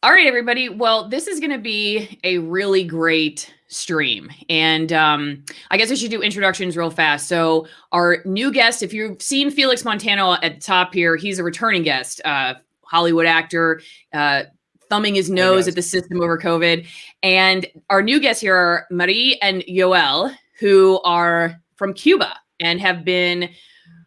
All right, everybody. Well, this is going to be a really great stream. And I guess I should do introductions real fast. So our new guest, if you've seen Felix Montano at the top here, he's a returning guest, Hollywood actor, thumbing his nose at the system over COVID. And our new guests here are Marie and Yoel, who are from Cuba and have been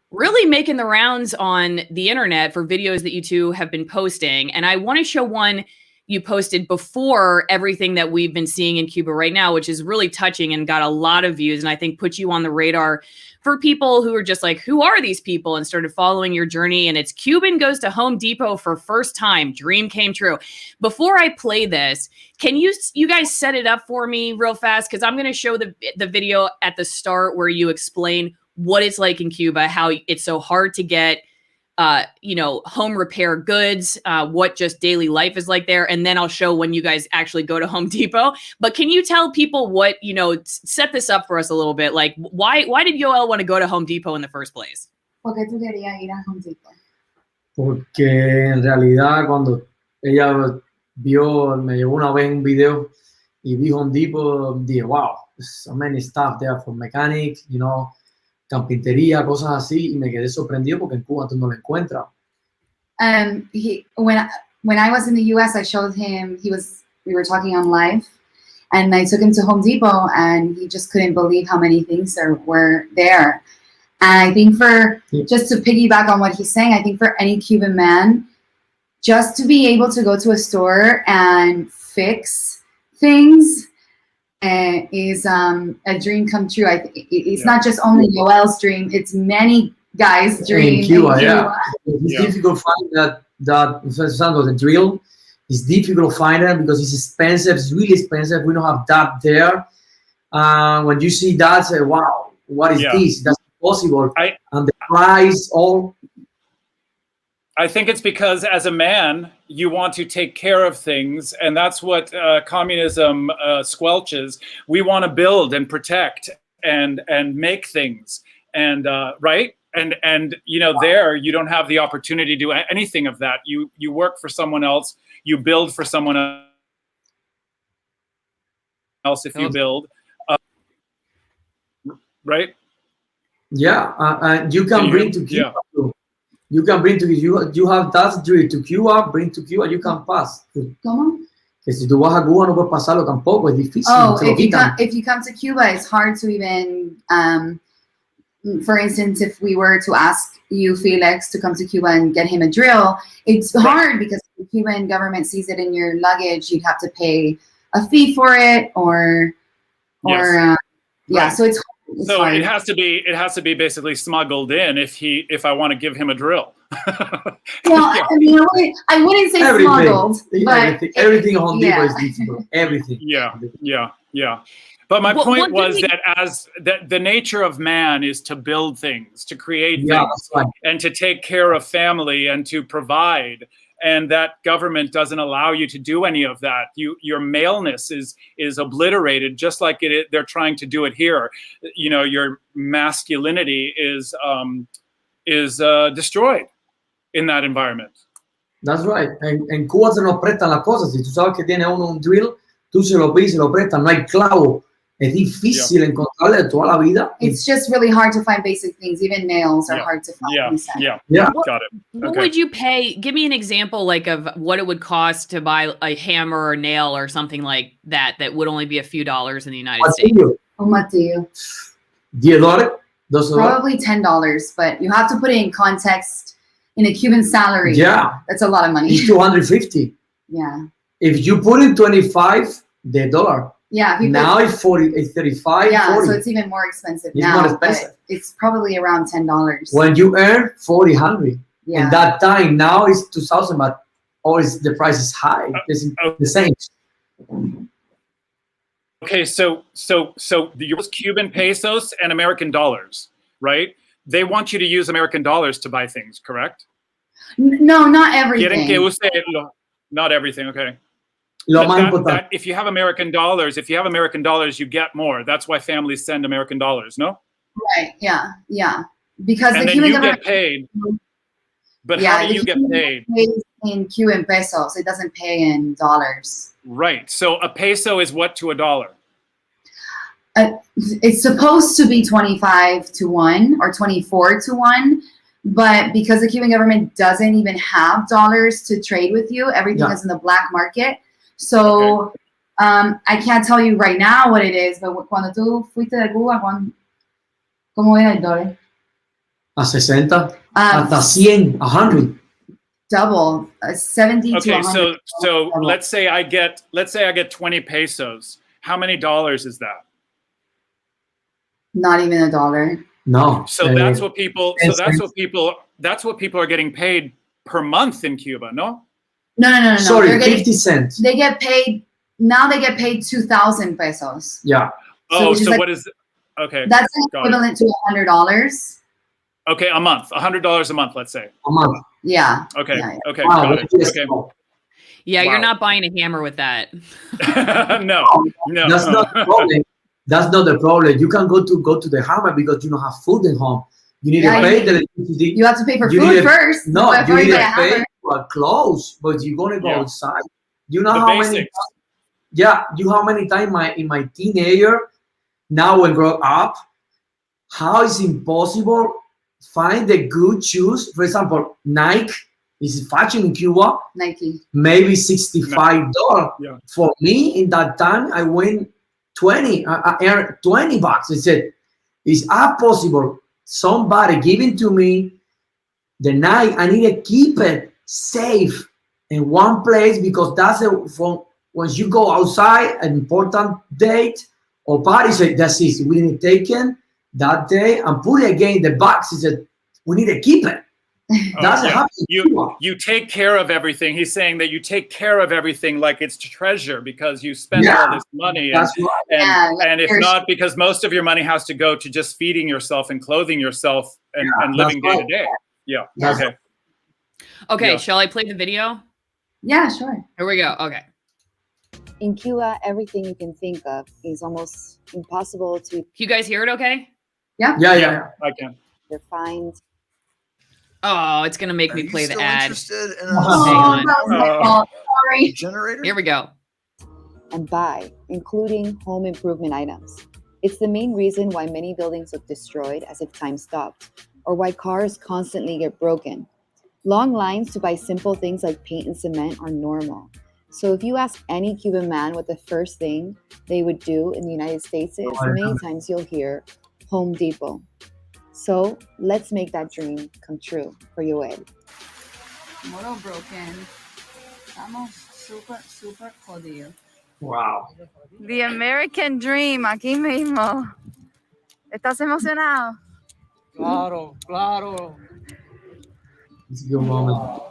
really making the rounds on the internet for videos that you two have been posting. And I want to show one you posted before everything that we've been seeing in Cuba right now, which is really touching and got a lot of views. And I think put you on the radar for people who are just like, who are these people? And started following your journey. And it's Cuban goes to Home Depot for first time. Dream came true. Before I play this, can you guys set it up for me real fast? Because I'm going to show the video at the start where you explain what it's like in Cuba, how it's so hard to get home repair goods, what just daily life is like there. And then I'll show when you guys actually go to Home Depot. But can you tell people what, set this up for us a little bit? Like, why did Yoel want to go to Home Depot in the first place? ¿Por qué tú querías ir a Home Depot? Porque en realidad cuando ella me llevó una vez un video y vi Home Depot, dije, wow, so many stuff there for mechanic, carpintería, cosas así, y me quedé sorprendido porque en Cuba tú no lo encuentras. When I was in the U.S., I showed him, we were talking on live, and I took him to Home Depot, and he just couldn't believe how many things were there. And I think just to piggyback on what he's saying, I think for any Cuban man, just to be able to go to a store and fix things is a dream come true. It's not just only Yoel's dream; it's many guys' dream. In Cuba, it's difficult to find that. For example, the drill is difficult to find it because it's expensive. It's really expensive. We don't have that there. When you see that, say, "Wow, what is this? That's possible." And the price, all. I think it's because as a man, you want to take care of things, and that's what communism squelches. We want to build and protect and make things, and right, and there you don't have the opportunity to do anything of that. You work for someone else, you build for someone else. If you build, right? Yeah, you can bring to Cuba. You can bring to you have that drill to Cuba, bring to Cuba, you can pass. ¿Cómo? Que si tú vas a Cuba no puedes pasarlo tampoco, es difícil. Oh, if you come to Cuba, it's hard to even, for instance, if we were to ask you, Felix, to come to Cuba and get him a drill, it's hard because the Cuban government sees it in your luggage. You'd have to pay a fee for it, so it's. So hard. it has to be basically smuggled in if I want to give him a drill. Well, I wouldn't say smuggled, but everything on Depot is difficult. Everything. Yeah. But my point was that as the nature of man is to build things, to create things, and to take care of family and to provide. And that government doesn't allow you to do any of that. Your maleness is obliterated, just like they're trying to do it here. Your masculinity is destroyed in that environment. That's right. En Cuba se nos prestan las cosas. Si tú sabes que tiene uno un drill, tú se lo pides, se lo prestan. No hay clavo. Es difícil encontrarle toda la vida. It's just really hard to find basic things. Even nails are hard to find. Yeah. Got it. What would you pay? Give me an example, like of what it would cost to buy a hammer or nail or something like that would only be a few dollars in the United States. How much do you? $10? Probably $10, but you have to put it in context. In a Cuban salary, that's a lot of money. It's $250. Yeah. If you put in 25, the dollar. Yeah. Now it's 40. It's 35. Yeah. 40. So it's even more expensive it's now. More expensive. It's probably around $10. When you earn 40, 100. Yeah. And that time now it's 2,000, but always the price is high. It's the same. Okay, so the Cuban pesos and American dollars, right? They want you to use American dollars to buy things, correct? No, not everything. Not everything, okay. That, if you have American dollars, you get more. That's why families send American dollars, no? Right, yeah. Because and the then Cuban you government get paid. But how do you get paid? in Cuban pesos. It doesn't pay in dollars. Right. So a peso is what to a dollar? It's supposed to be 25 to 1 or 24 to 1. But because the Cuban government doesn't even have dollars to trade with you, everything is in the black market. So I can't tell you right now what it is, but cuando tú fuiste de Cuba, ¿cómo era el dólar? A 60, hasta 100, 100. Double, 70 to 100. Okay, so let's say I get 20 pesos. How many dollars is that? Not even a dollar. No. So that's what people. So that's what people are getting paid per month in Cuba. No. No. Sorry, 50 cents. They get paid now. They get paid 2,000 pesos. Yeah. Oh, so what is? Okay. That's equivalent to $100. Okay, a month, $100 a month, let's say. A month. Yeah. Okay. Yeah. Okay. Wow, Got it. Okay. Yeah, Wow. you're not buying a hammer with that. No. That's not the problem. That's not the problem. You can go to the hammer because you don't have food at home. You need to pay the electricity. You have to pay for food first. No, you need to pay hammer. for clothes, but you're gonna go outside. You know The how basics. many? Yeah, you how many times in my teenager, now when grow up, how is impossible find the good shoes? For example, Nike is fashion in Cuba. Nike. Maybe $65. Yeah. For me, in that time, I win 20. I earned $20. I said, "Is that possible? Somebody giving to me the Nike. I need to keep it safe in one place because that's from once you go outside, an important date or party. Say that's it. We need to take it that day and put it again in the box. He said, we need to keep it. That's happening. You take care of everything. He's saying that you take care of everything like it's treasure because you spend all this money. And if not, because most of your money has to go to just feeding yourself and clothing yourself and living day to day. Yeah. Okay. Okay, shall I play the video? Yeah, sure. Here we go. Okay. In Cuba, everything you can think of is almost impossible to You guys hear it okay? Yeah. Yeah. I can. define. Oh, it's going to make me play the ad. Interested in Hang on. That was my fault. Sorry. generator? Here we go. And buy, including home improvement items. It's the main reason why many buildings look destroyed as if time stopped, or why cars constantly get broken. Long lines to buy simple things like paint and cement are normal. So if you ask any Cuban man what the first thing they would do in the United States is, many times you'll hear Home Depot. So let's make that dream come true for Yoel. Motor broken. Estamos super jodidos. Wow. The American Dream, aquí mismo. ¿Estás emocionado? Claro. It's a good moment.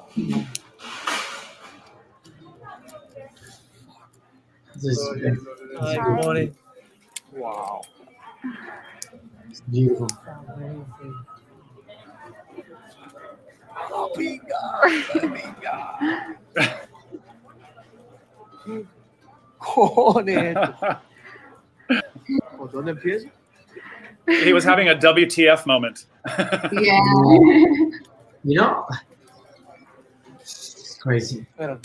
Good morning. Wow. It's beautiful. Cojones. ¿Por dónde empiezo? He was having a WTF moment. Yeah. You know, it's crazy. Espera.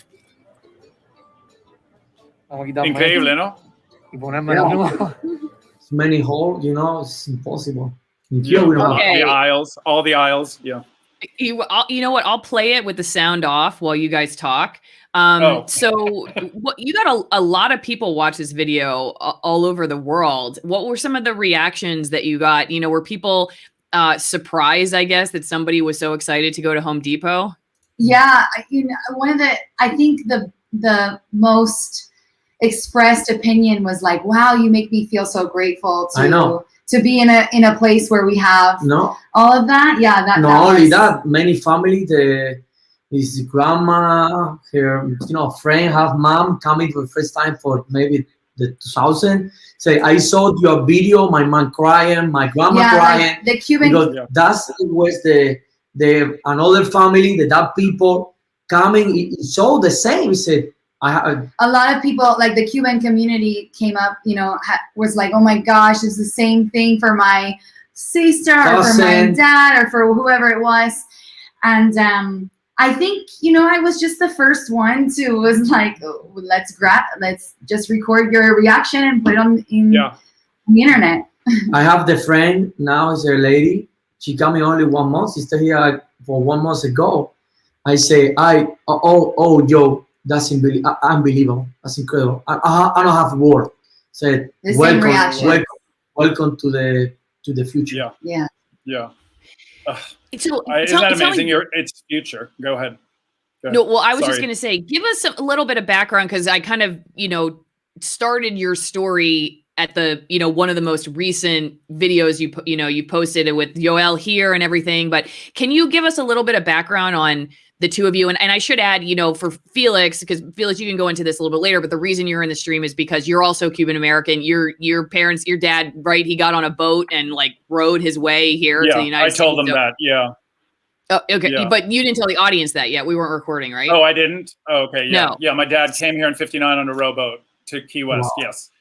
Vamos a quitarme Increíble, esto ¿no? y ponerme la nueva. It's many holes, you know, it's impossible. In Cuba, we don't have- Okay. The aisles, all the aisles. Yeah. You know what? I'll play it with the sound off while you guys talk. So you got a lot of people watch this video all over the world. What were some of the reactions that you got? You know, were people surprised, I guess, that somebody was so excited to go to Home Depot? Yeah, you know, I think the most expressed opinion was like, wow, you make me feel so grateful to be in a place where we have all of that. Yeah, not only that, many family, his grandma, her friend, have mom coming for the first time for maybe the 2000. Say, I saw your video, my mom crying, my grandma crying. Like the Cuban, because that's was the another family that people coming. It's all the same. He said, a lot of people, like the Cuban community came up, was like, oh my gosh, it's the same thing for my sister or for my dad or for whoever it was. And I think, you know, I was just the first one to was like, oh, let's just record your reaction and put it on the internet. I have the friend now, is a lady. She coming only 1 month. She stayed here for 1 month ago. I say, yo, that's unbelievable. That's incredible. I don't have word. Said, welcome to the future. Yeah. So, isn't that amazing? It's future. Go ahead. No, well, I was just going to say, give us a little bit of background, because I kind of, you know, started your story at the, you know, one of the most recent videos you posted it with Yoel here and everything. But can you give us a little bit of background on the two of you? And I should add, you know, for Felix, because Felix, you can go into this a little bit later, but the reason you're in the stream is because you're also Cuban American. Your parents, your dad, right? He got on a boat and like rode his way here to the United States. I told them that. Yeah. Oh, okay. Yeah. But you didn't tell the audience that yet. We weren't recording, right? Oh, I didn't? Oh, okay. Yeah. No. Yeah. My dad came here in '59 on a rowboat to Key West. Wow. Yes.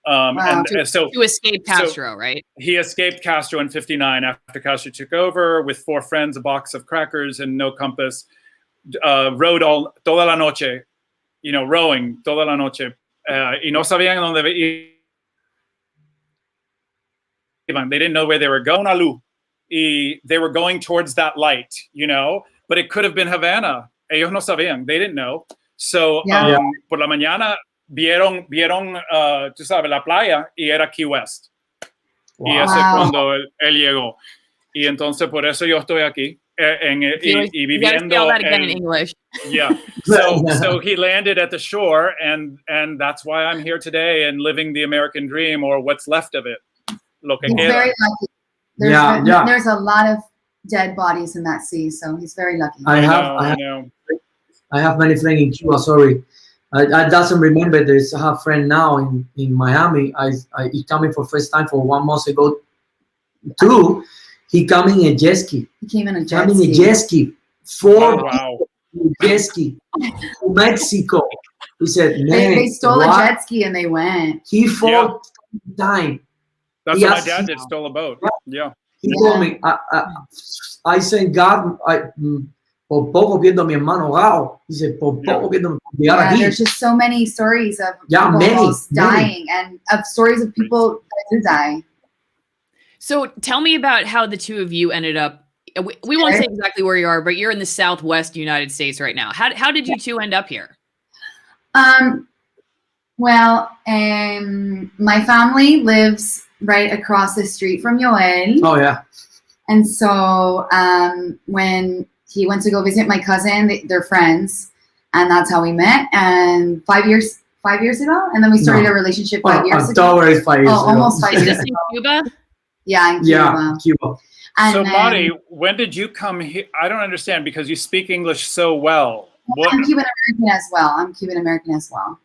To escape Castro, right? He escaped Castro in '59 after Castro took over with 4 friends, a box of crackers, and no compass. Rowed toda la noche, you know, rowing toda la noche. Y no sabían dónde iban. They didn't know where they were going. They were going towards that light, you know, but it could have been Havana. Ellos no sabían. They didn't know. So por la mañana vieron, tú sabes, la playa y era Key West. Wow. Y ese es cuando él llegó. Y entonces por eso yo estoy aquí. Y viviendo all that again in English. Yeah. So he landed at the shore, and that's why I'm here today and living the American dream, or what's left of it. Lo que queda. Very lucky. There's a lot of dead bodies in that sea, so he's very lucky. I have many friends in Cuba. Sorry, I doesn't remember this. I have a friend now in Miami. He coming for first time for 1 month ago. Too. He coming in a jet ski. He came in a jet ski. 4 jet ski to Mexico. He said, man, they stole a jet ski and they went. He fought time. That's what my dad did, stole a boat. Yeah. He told me, I thank God, por poco pierdo a mi hermano ahogado. He said, por poco pierdo llegar aquí. There's just so many stories of people dying and of stories of people that did die. So tell me about how the two of you ended up. We won't say exactly where you are, but you're in the Southwest United States right now. How did you two end up here? Well, my family lives right across the street from Yoel. Oh yeah. And so when he went to go visit my cousin, they're friends, and that's how we met. And 5 years ago, and then we started a relationship 5 years ago. Almost 5 years ago. Almost 5 years ago. In Cuba? Yeah, in Cuba. Cuba. And so, Mari, when did you come here? I don't understand, because you speak English so well. I'm Cuban American as well.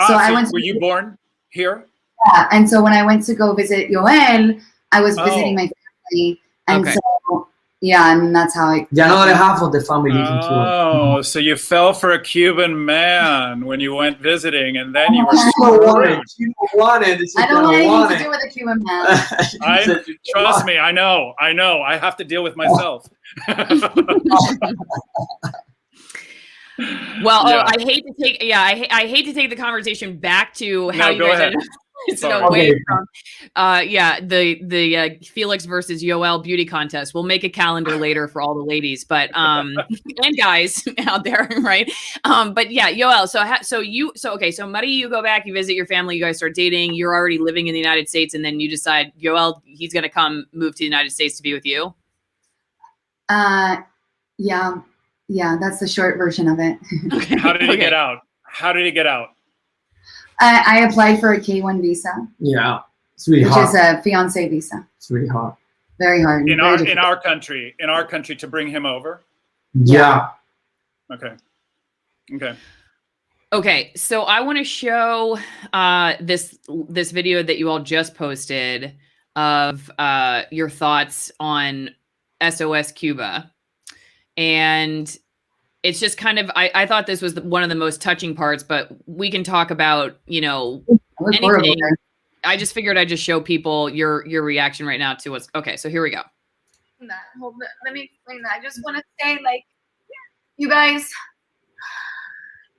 So I went. Were you born here? Yeah, and so when I went to go visit Yoel, I was visiting my family, and so and that's how I. Yeah, another half of the family live in Cuba. Oh, so you fell for a Cuban man when you went visiting, and then you were. I don't want anything to do with a Cuban man. Trust me, I know. I have to deal with myself. Well, I hate to take the conversation back to how you guys ended away from the Felix versus Yoel beauty contest. We'll make a calendar later for all the ladies, but and guys out there, right? But yeah, Yoel. So Mari, you go back, you visit your family, you guys start dating. You're already living in the United States, and then you decide Yoel, he's gonna move to the United States to be with you. Yeah, that's the short version of it. Okay. How did he get out? I applied for a K-1 visa. Yeah, it's really hard. Which is a fiancé visa. It's really hard. Very hard. In our country to bring him over. Yeah. Okay. So I want to show this video that you all just posted of your thoughts on SOS Cuba. And it's just kind of, I thought this was one of the most touching parts, but we can talk about, anything. I just figured I'd just show people your reaction right now to what's, okay, so here we go. Let me explain that. I just want to say, You guys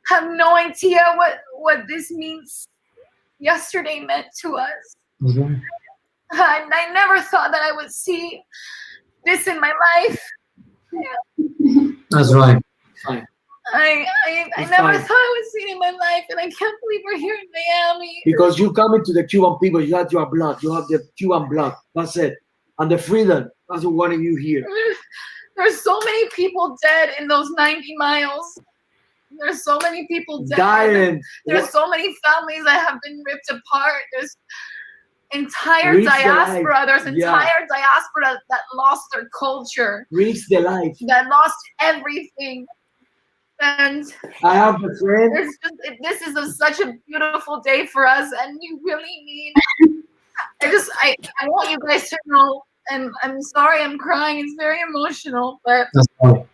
have no idea what this means. Yesterday meant to us. Mm-hmm. I never thought that I would see this in my life. That's right. Fine. I It's never fine. thought I would see it in my life, and I can't believe we're here in Miami. Because you coming to the Cuban people, you have your blood, you have the Cuban blood. That's it. And the freedom, that's what wanted you here. There's so many people dead in those 90 miles. There's so many people dead. Dying. There's so many families that have been ripped apart. There's entire Risk the diaspora. life. There's Yeah. entire diaspora that lost their culture, Risk the life. that lost everything. And I have a friend. there's just, this is such a beautiful day for us, and you really need. I want you guys to know, and I'm sorry I'm crying. It's very emotional, but That's right.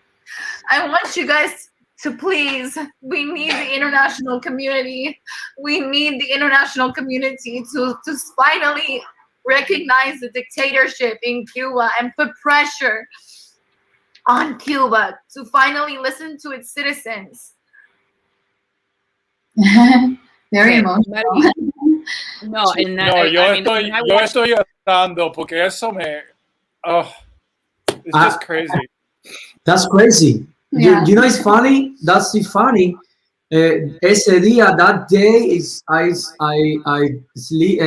I want you guys to please. We need the international community. We need the international community to finally recognize the dictatorship in Cuba and put pressure on Cuba to finally listen to its citizens. Very emotional. No, and that, No, yo I mean, estoy, when I yo watched- estoy llorando porque eso me, oh, it's just crazy. That's crazy. Yeah. You know, it's funny. That's funny. Ese día, that day is I sleep.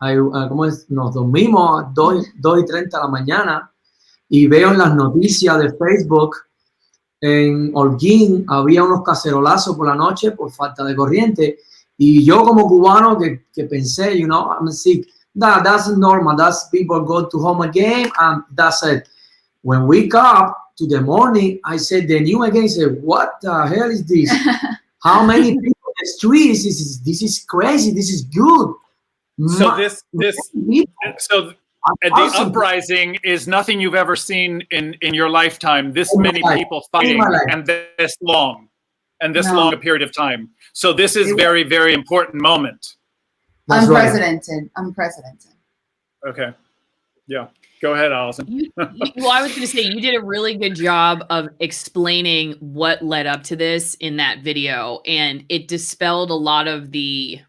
¿Cómo es? Nos dormimos 2:30 de la mañana y veo en las noticias de Facebook en Holguín había unos cacerolazos por la noche por falta de corriente y yo como cubano que pensé, you know, I'm sick. That's normal. That's people go to home again and that's it. When we wake up to the morning, I said the news again. I said, what the hell is this? How many people in the streets? This is crazy. This is good. So so the uprising is nothing you've ever seen in your lifetime. This many people fighting and this long, and this long a period of time. So this is very, very important moment. That's Unprecedented. Unprecedented. Okay. Yeah. Go ahead, Allison. Well, I was going to say, you did a really good job of explaining what led up to this in that video, and it dispelled a lot of the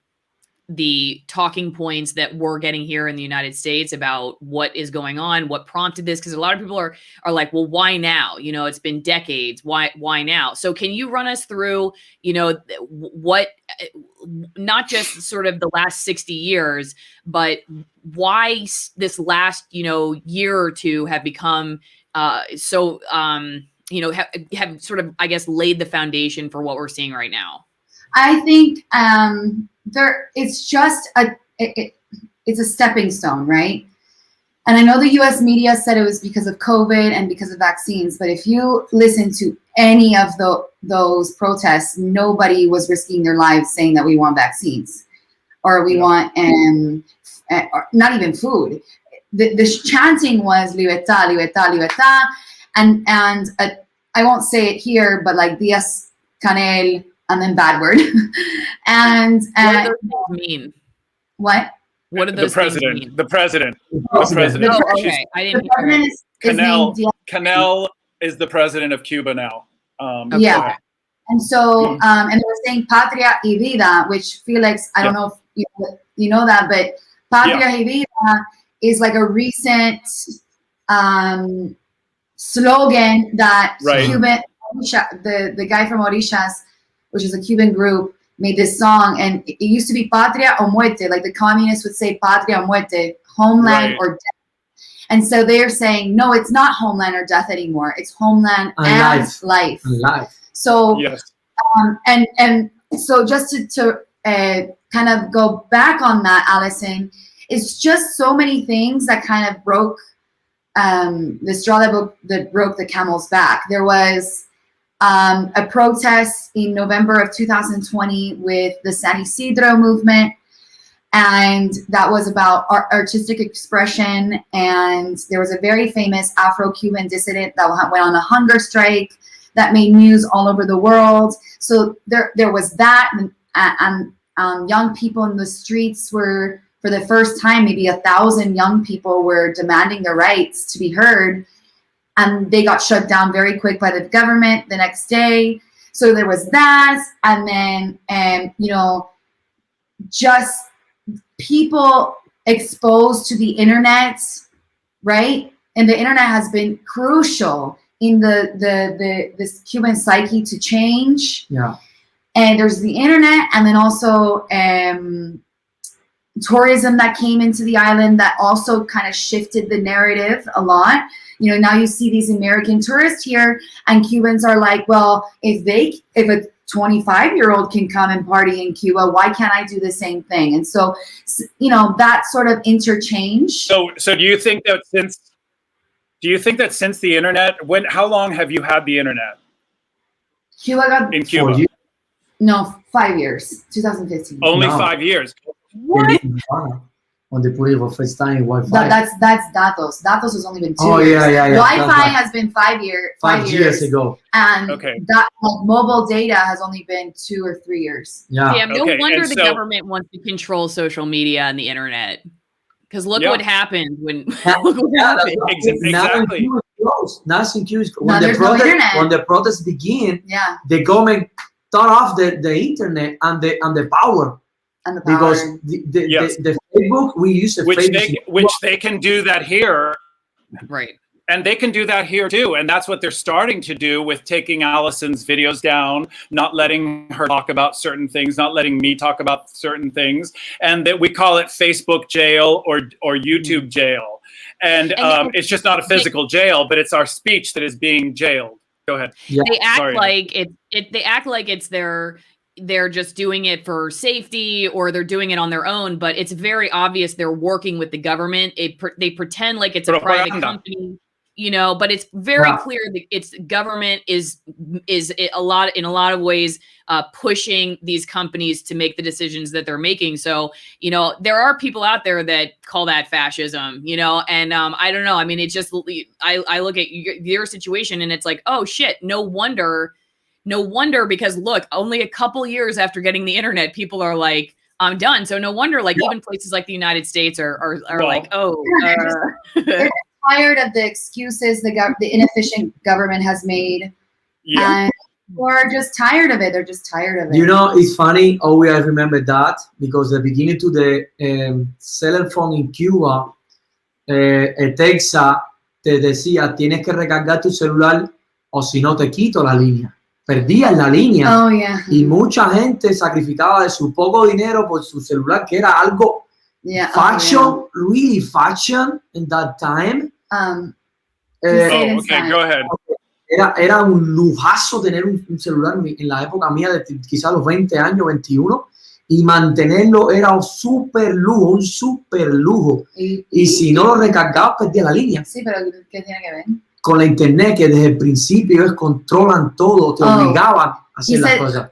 talking points that we're getting here in the United States about what is going on, what prompted this, because a lot of people are like, well, why now? You know, it's been decades. Why now? So can you run us through, you know, what, not just sort of the last 60 years, but why this last, you know, year or two have become so, you know, have sort of, I guess, laid the foundation for what we're seeing right now? I think it's just it's a stepping stone, right? And I know the US media said it was because of COVID and because of vaccines, but if you listen to any of those protests, nobody was risking their lives saying that we want vaccines or we want or not even food. The chanting was libertad, libertad, libertad, and I won't say it here, but like Diaz Canel, and then bad word. and what do those things mean? What? What do those things mean? The president. Oh, okay. I didn't hear it. Canel is the president of Cuba now. Yeah. And so, and they were saying patria y vida, which Felix, I don't know if you know that, but patria y vida is like a recent slogan that Cuban, the guy from Orishas, which is a Cuban group, made this song, and it used to be patria o muerte, like the communists would say patria o muerte, homeland or death. And so they're saying, no, it's not homeland or death anymore. It's homeland and life. So, and so just to kind of go back on that, Allison, it's just so many things that kind of broke the straw that broke the camel's back. There was a protest in November of 2020 with the San Ysidro Movement, and that was about artistic expression. And there was a very famous Afro-Cuban dissident that went on a hunger strike that made news all over the world. So there was that, and young people in the streets were, for the first time, maybe 1,000 young people were demanding their rights to be heard. and they got shut down very quick by the government the next day. So there was that, and then you know, just people exposed to the internet, right? And the internet has been crucial in this Cuban psyche to change. Yeah. And there's the internet, and then also tourism that came into the island that also kind of shifted the narrative a lot. You know, now you see these American tourists here, and Cubans are like, well, if a 25-year-old can come and party in Cuba, why can't I do the same thing? And so, you know, that sort of interchange. So do you think that since the internet, how long have you had the internet? Cuba got in Cuba? No, 5 years, 2015. Only 5 years. What? When they put it for first time Wi-Fi. That's Datos. Datos has only been 2 years. Yeah. Wi-Fi right. has been 5 years. 5 years ago. And okay. that mobile data has only been 2 or 3 years. Yeah, no wonder the government wants to control social media and the internet. Because look what happened when look what happened. Exactly. Nothing close. When the protests begin, the government turned off the internet and the power. And the because the Facebook, we use the Facebook. Which they can do that here. Right. And they can do that here too. And that's what they're starting to do with taking Allison's videos down, not letting her talk about certain things, not letting me talk about certain things. And that we call it Facebook jail or YouTube jail. And it's just not a physical jail, but it's our speech that is being jailed. Go ahead. Yeah. They act like they act like it's they're just doing it for safety or they're doing it on their own, but it's very obvious they're working with the government. They pretend like it's a private company, you know, but it's very clear that it's government is in a lot of ways pushing these companies to make the decisions that they're making. So, you know, there are people out there that call that fascism, you know, and I don't know. I mean, it's just I look at your situation and it's like, oh shit, no wonder, because look, only a couple years after getting the internet, people are like, I'm done. So no wonder, like even places like the United States are like, oh, they're tired of the excuses the inefficient government has made, and we're just tired of it. They're just tired of it. You know, it's funny. Oh, I remember that because the beginning to the cell phone in Cuba, Texas te decía tienes que recargar tu celular o si no te quito la línea. Perdían la línea y mucha gente sacrificaba de su poco dinero por su celular, que era algo fashion, really fashion in that time. Okay, go ahead. Era un lujazo tener un celular en la época mía de quizás los 20 años, 21, y mantenerlo era un super lujo. Y si no lo recargabas, perdía la línea. Sí, pero ¿qué tiene que ver? Con la internet, que desde el principio ellos controlan todo, te obligaban a hacer las cosas.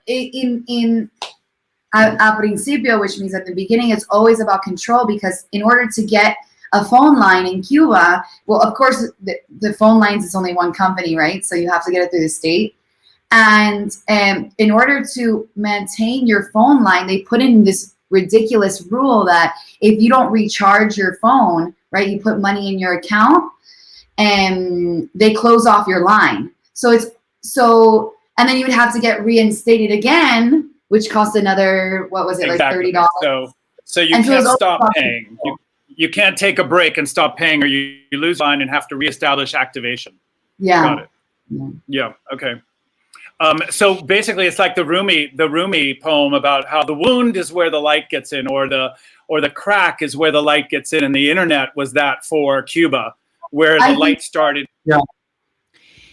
A principio, which means at the beginning, it's always about control, because in order to get a phone line in Cuba, well, of course, the phone lines is only one company, right? So you have to get it through the state. And in order to maintain your phone line, they put in this ridiculous rule that if you don't recharge your phone, right, you put money in your account, and they close off your line. And then you would have to get reinstated again, which cost another, what was it, like $30? So you can't stop paying. You can't take a break and stop paying, or you lose line and have to reestablish activation. Yeah. Got it. Yeah. Okay. So basically, it's like the Rumi poem about how the wound is where the light gets in, or the crack is where the light gets in, and the internet was that for Cuba, where the light started. Yeah.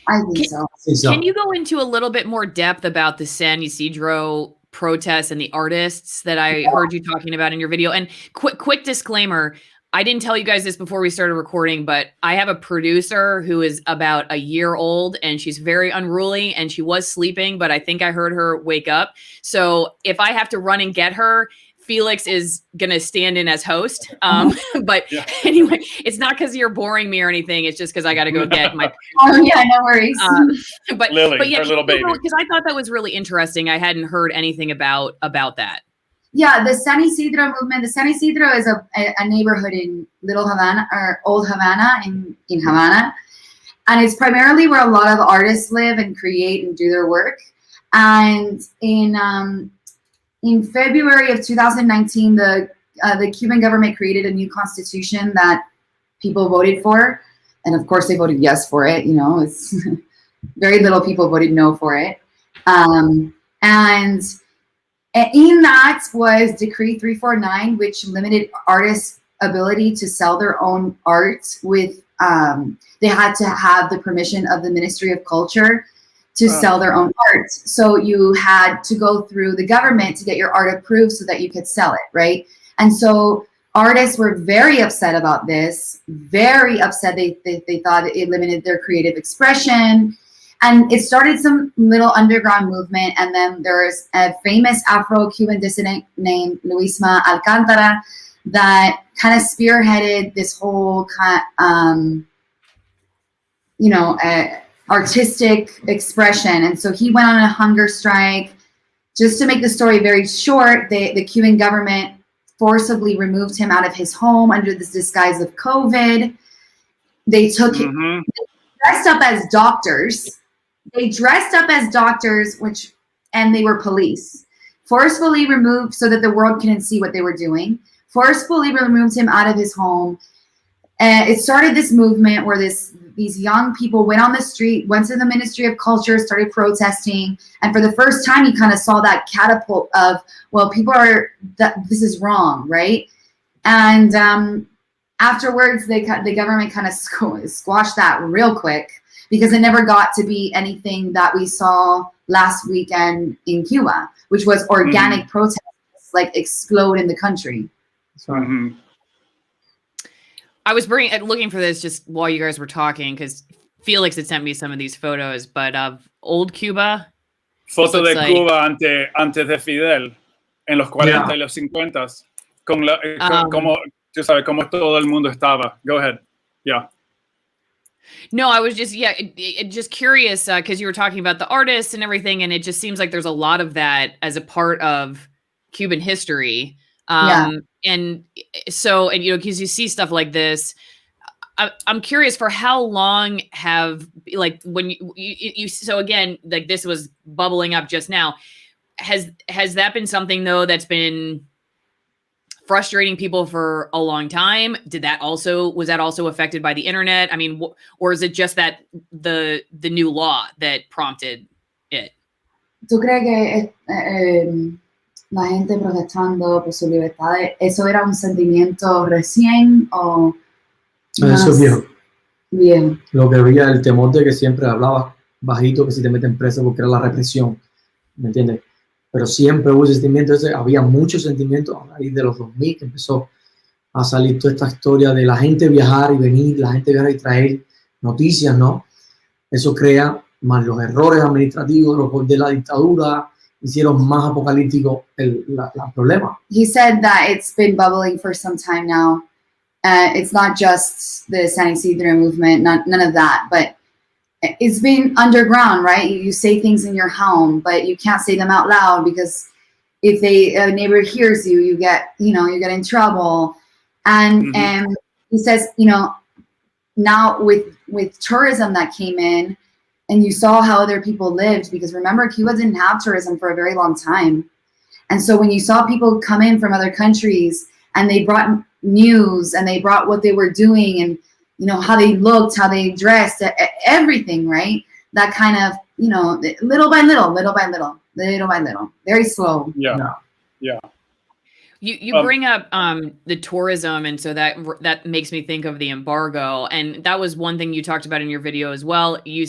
I think so. Can you go into a little bit more depth about the San Ysidro protests and the artists that I heard you talking about in your video? And quick disclaimer, I didn't tell you guys this before we started recording, but I have a producer who is about a year old and she's very unruly and she was sleeping, but I think I heard her wake up. So if I have to run and get her, Felix is going to stand in as host. But anyway, it's not because you're boring me or anything. It's just because I got to go get my. Oh, yeah, no worries. But Lily, yeah, her little baby. Because I thought that was really interesting. I hadn't heard anything about that. Yeah, the San Ysidro movement. The San Ysidro is a neighborhood in Little Havana, or Old Havana in Havana. and it's primarily where a lot of artists live and create and do their work. And in February of 2019, the Cuban government created a new constitution that people voted for, and of course they voted yes for it. You know, it's very little people voted no for it. And in that was Decree 349, which limited artists' ability to sell their own art with, they had to have the permission of the Ministry of Culture to sell their own art. So you had to go through the government to get your art approved so that you could sell it, right? And so artists were very upset about this, very upset. They thought it limited their creative expression. And it started some little underground movement. And then there's a famous Afro-Cuban dissident named Luisma Alcantara that kind of spearheaded this whole artistic expression. And so he went on a hunger strike. Just to make the story very short, the Cuban government forcibly removed him out of his home under this disguise of COVID. They took him, they dressed up as doctors. And they were police. Forcefully removed so that the world couldn't see what they were doing. Forcefully removed him out of his home. It started this movement where these young people went on the street, went to the Ministry of Culture, started protesting. And for the first time, you kind of saw that catapult of, well, this is wrong, right? And afterwards, the government kind of squashed that real quick, because it never got to be anything that we saw last weekend in Cuba, which was organic protests like explode in the country. I was looking for this just while you guys were talking, because Felix had sent me some of these photos, but of old Cuba. Foto de Cuba antes de Fidel, en los 40 y los 50, como tú sabes, como todo el mundo estaba. Go ahead. Yeah. No, I was just, just curious, because you were talking about the artists and everything, and it just seems like there's a lot of that as a part of Cuban history. And so, and because you see stuff like this, I'm curious, for how long have, like, when you so again, like, this was bubbling up just now, has that been something though that's been frustrating people for a long time? Was that also affected by the internet? I mean, or is it just that the new law that prompted it? ¿Tú crees que la gente protestando por su libertad, eso era un sentimiento recién o eso es viejo? Bien. Lo que había, el temor de que siempre hablaba bajito, que si te meten preso porque era la represión, ¿me entiendes? Pero siempre hubo ese sentimiento, había mucho sentimiento a raíz de los 2000, que empezó a salir toda esta historia de la gente viajar y venir, la gente viajar y traer noticias, ¿no? Eso crea, más los errores administrativos, los de la dictadura, hicieron más apocalíptico el problema. He said that it's been bubbling for some time now. It's not just the San Ysidro movement, none of that, but it's been underground, right? You say things in your home, but you can't say them out loud, because if a neighbor hears you, you get in trouble. And and he says, now with tourism that came in, and you saw how other people lived, because remember, Cuba didn't have tourism for a very long time. And so when you saw people come in from other countries and they brought news and they brought what they were doing and, how they looked, how they dressed, everything, right? That kind of, little by little, very slow. Yeah. You bring up the tourism, and so that makes me think of the embargo, and that was one thing you talked about in your video as well. You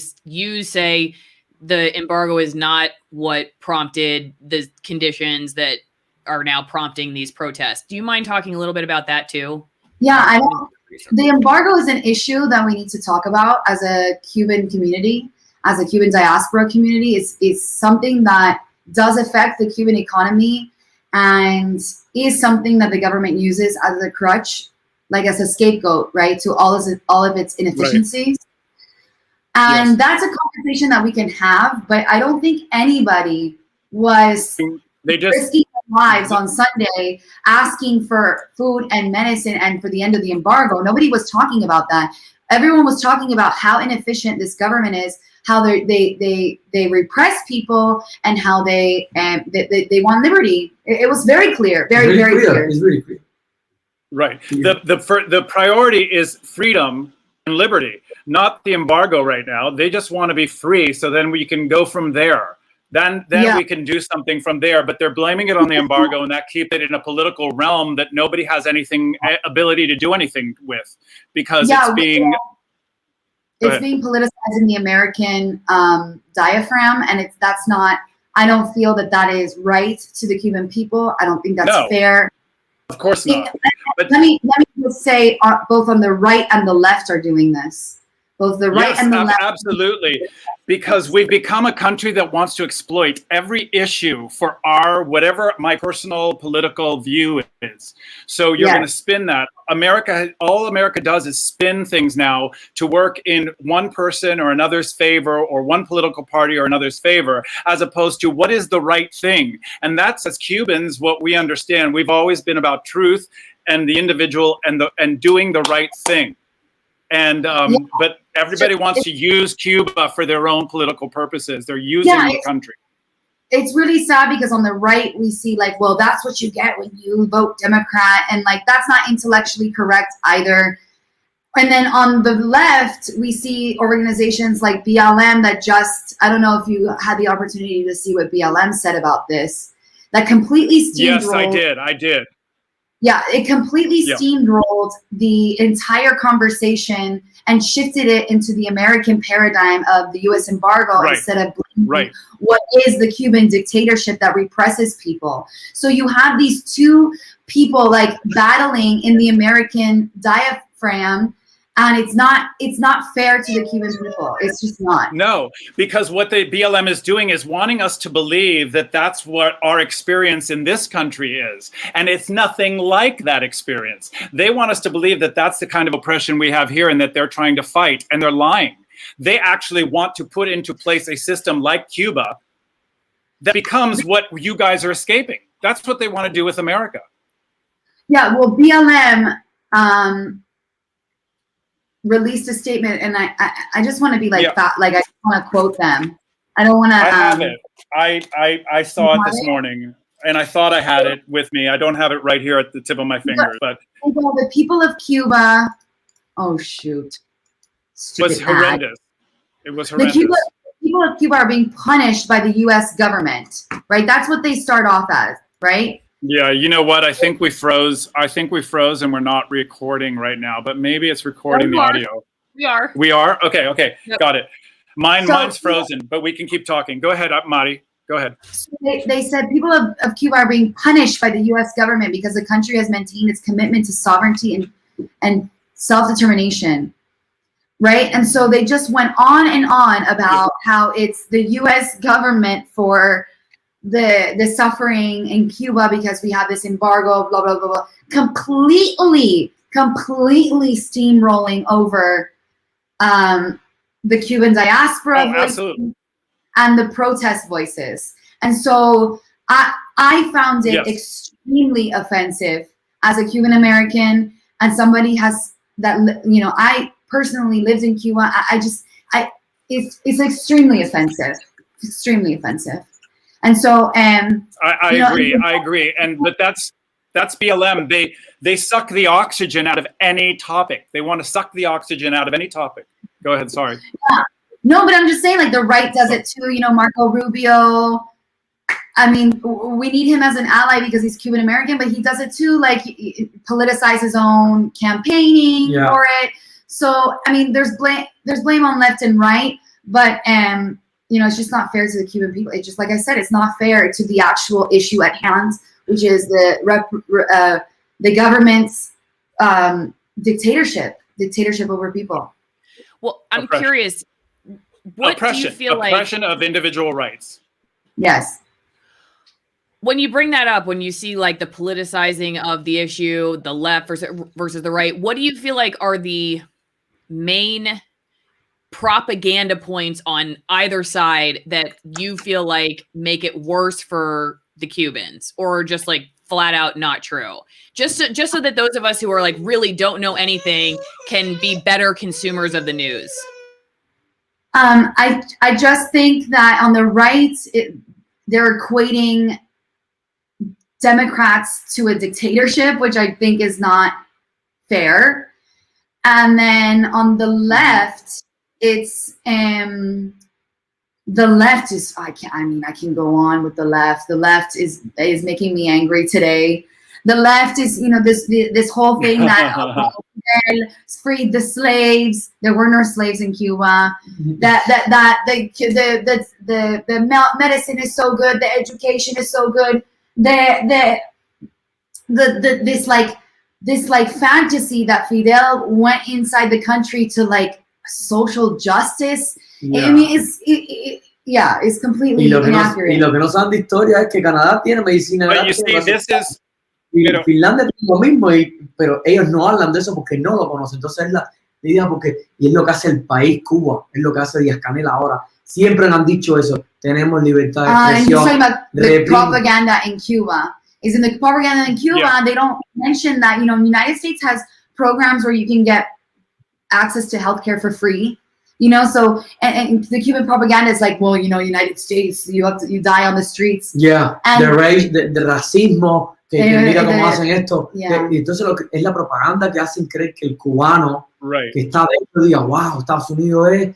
say the embargo is not what prompted the conditions that are now prompting these protests. Do you mind talking a little bit about that too? Yeah, the embargo is an issue that we need to talk about as a Cuban community, as a Cuban diaspora community. It's something that does affect the Cuban economy, and is something that the government uses as a crutch, like as a scapegoat, right, to all of its inefficiencies. Right. And that's a conversation that we can have, but I don't think anybody was risking lives on Sunday asking for food and medicine and for the end of the embargo. Nobody was talking about that. Everyone was talking about how inefficient this government is, how they repress people, and how they want liberty. It was very clear, very clear. It's really clear. Right. The priority is freedom and liberty, not the embargo right now. They just want to be free, so then we can go from there. Then we can do something from there. But they're blaming it on the embargo, and that keeps it in a political realm that nobody has anything ability to do anything with, because it's being politicized in the American diaphragm, and that's not. I don't feel that is right to the Cuban people. I don't think that's fair. Of course not. But let me just say, both on the right and the left are doing this. Both the right and the left. Absolutely. Because we've become a country that wants to exploit every issue for whatever my personal political view is. So you're going to spin that. All America does is spin things now to work in one person or another's favor, or one political party or another's favor, as opposed to what is the right thing. And that's, as Cubans, what we understand. We've always been about truth and the individual and doing the right thing. And but everybody wants to use Cuba for their own political purposes. They're using the country. It's really sad because on the right we see like, well, that's what you get when you vote Democrat, and like that's not intellectually correct either. And then on the left we see organizations like BLM that I don't know if you had the opportunity to see what BLM said about this, that completely steamrolled. Yes, I did. Yeah, it completely steamrolled the entire conversation and shifted it into the American paradigm of the U.S. embargo instead of blaming what is the Cuban dictatorship that represses people. So you have these two people like battling in the American diaphragm, and it's not fair to the Cuban people. It's just not. No, because what the BLM is doing is wanting us to believe that that's what our experience in this country is. And it's nothing like that experience. They want us to believe that that's the kind of oppression we have here and that they're trying to fight, and they're lying. They actually want to put into place a system like Cuba that becomes what you guys are escaping. That's what they want to do with America. Yeah, well, BLM released a statement, and I just want to be like I just want to quote them. I don't want to. I have it. I saw it this morning, and I thought I had it with me. I don't have it right here at the tip of my finger, but the people of Cuba. Oh shoot! It was horrendous. It was horrendous. The people of Cuba are being punished by the U.S. government, right? That's what they start off as, right? Yeah, you know what? I think we froze. And we're not recording right now, but maybe it's recording the audio. We are. We are? Okay. Yep. Got it. Mine's frozen, but we can keep talking. Go ahead, Mari. Go ahead. So they said people of Cuba are being punished by the U.S. government because the country has maintained its commitment to sovereignty and self-determination, right? And so they just went on and on about how it's the U.S. government for the suffering in Cuba because we have this embargo, blah, blah, blah, blah. Completely steamrolling over the Cuban diaspora voices and the protest voices. And so I found it extremely offensive as a Cuban American and somebody I personally lived in Cuba. It's extremely offensive, And so, I agree. But that's BLM. They suck the oxygen out of any topic. They want to suck the oxygen out of any topic. Go ahead. Sorry. Yeah. No, but I'm just saying, like the right does it too. Marco Rubio. I mean, we need him as an ally because he's Cuban American, but he does it too. Like he politicize his own campaigning for it. So I mean, there's blame on left and right, but it's just not fair to the Cuban people. It's just like I said, it's not fair to the actual issue at hand, which is the government's dictatorship over people. Well, I'm curious. What do you feel like? Oppression of individual rights. Yes. When you bring that up, when you see like the politicizing of the issue, the left versus the right, what do you feel like are the main propaganda points on either side that you feel like make it worse for the Cubans, or just like flat out not true? Just so that those of us who are like really don't know anything can be better consumers of the news. I just think that on the right, they're equating Democrats to a dictatorship, which I think is not fair. And then on the left, it's the left is I can go on with the left. The left is making me angry today. The left is, you know, this whole thing that freed the slaves. There were no slaves in Cuba. That the medicine is so good. The education is so good. This fantasy that Fidel went inside the country to like social justice. Yeah. I mean, it's completely inaccurate. Y lo que no saben de historia es que Canadá tiene medicina But gratis. you see, this is, Y Finlandia tiene lo mismo, pero ellos no hablan de eso porque no lo conocen. Entonces es la idea y es lo que hace el país Cuba, es lo que hace Díaz-Canel ahora. Siempre han dicho eso, tenemos libertad de And he's expresión. talking about the propaganda in Cuba. Is in the propaganda in Cuba, they don't mention that, you know, the United States has programs where you can get access to healthcare for free. You know, so and the Cuban propaganda is like, well, you know, United States, you die on the streets. Yeah, And the racismo, que mira cómo hacen esto. Yeah. Y entonces es la propaganda que hacen creer que el cubano que está dentro diga, wow, Estados Unidos es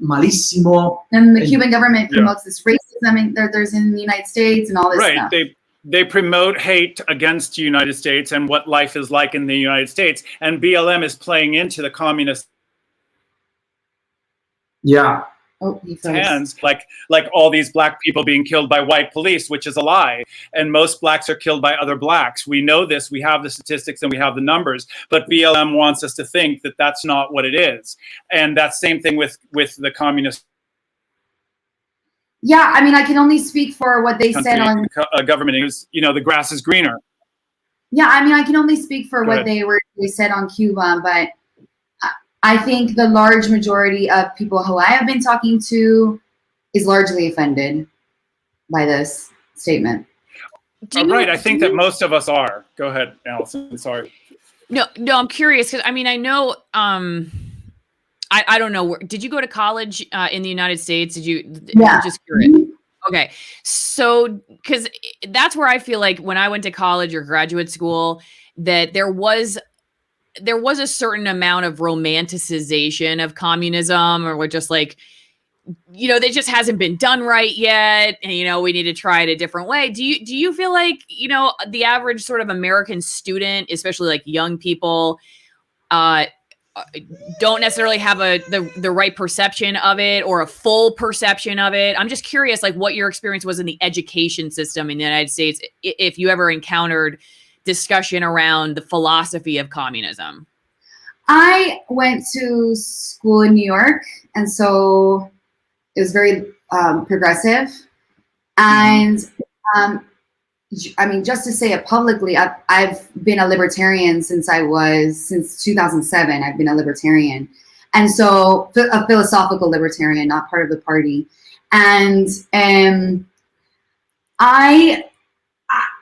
malísimo. And the Cuban government promotes this racism there's in the United States and all this stuff. They promote hate against the United States and what life is like in the United States, and BLM is playing into the communist hands, like all these black people being killed by white police, which is a lie. And most blacks are killed by other blacks. We know this. We have the statistics and we have the numbers. But BLM wants us to think that that's not what it is. And that same thing with the communist. Yeah, I mean, I can only speak for what they said on government. Who's, you know, the grass is greener. Yeah, I mean, I can only speak for what they said on Cuba, but I think the large majority of people who I have been talking to is largely offended by this statement. Right, I think that most of us are. Go ahead, Allison. Sorry. No, I'm curious because I mean, I know. I don't know. Did you go to college in the United States? Did you? Yeah. I'm just curious. Okay. So, because that's where I feel like when I went to college or graduate school, that there was a certain amount of romanticization of communism, or just like, you know, that just hasn't been done right yet. And, you know, we need to try it a different way. Do you feel like, you know, the average sort of American student, especially like young people, don't necessarily have the right perception of it or a full perception of it? I'm just curious, like, what your experience was in the education system in the United States, if you ever encountered discussion around the philosophy of communism. I went to school in New York, and so it was very progressive. And I mean, just to say it publicly, I've been a libertarian since 2007. I've been a libertarian, and so a philosophical libertarian, not part of the party. And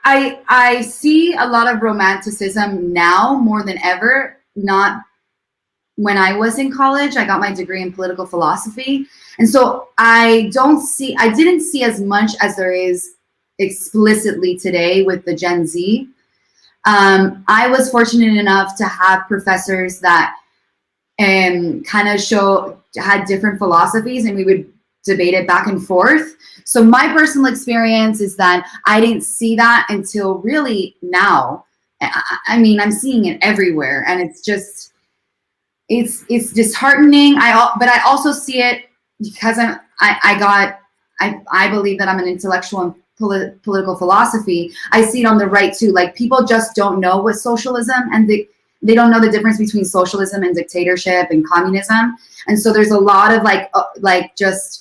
I see a lot of romanticism now more than ever. Not when I was in college. I got my degree in political philosophy, and so I didn't see as much as there is explicitly today with the Gen Z. I was fortunate enough to have professors that kind of had different philosophies, and we would debate it back and forth. So my personal experience is that I didn't see that until really now. I mean, I'm seeing it everywhere, and it's just, it's disheartening. But I also see it because I believe that I'm an intellectual in political philosophy. I see it on the right too. Like, people just don't know what socialism, and they don't know the difference between socialism and dictatorship and communism. And so there's a lot of like just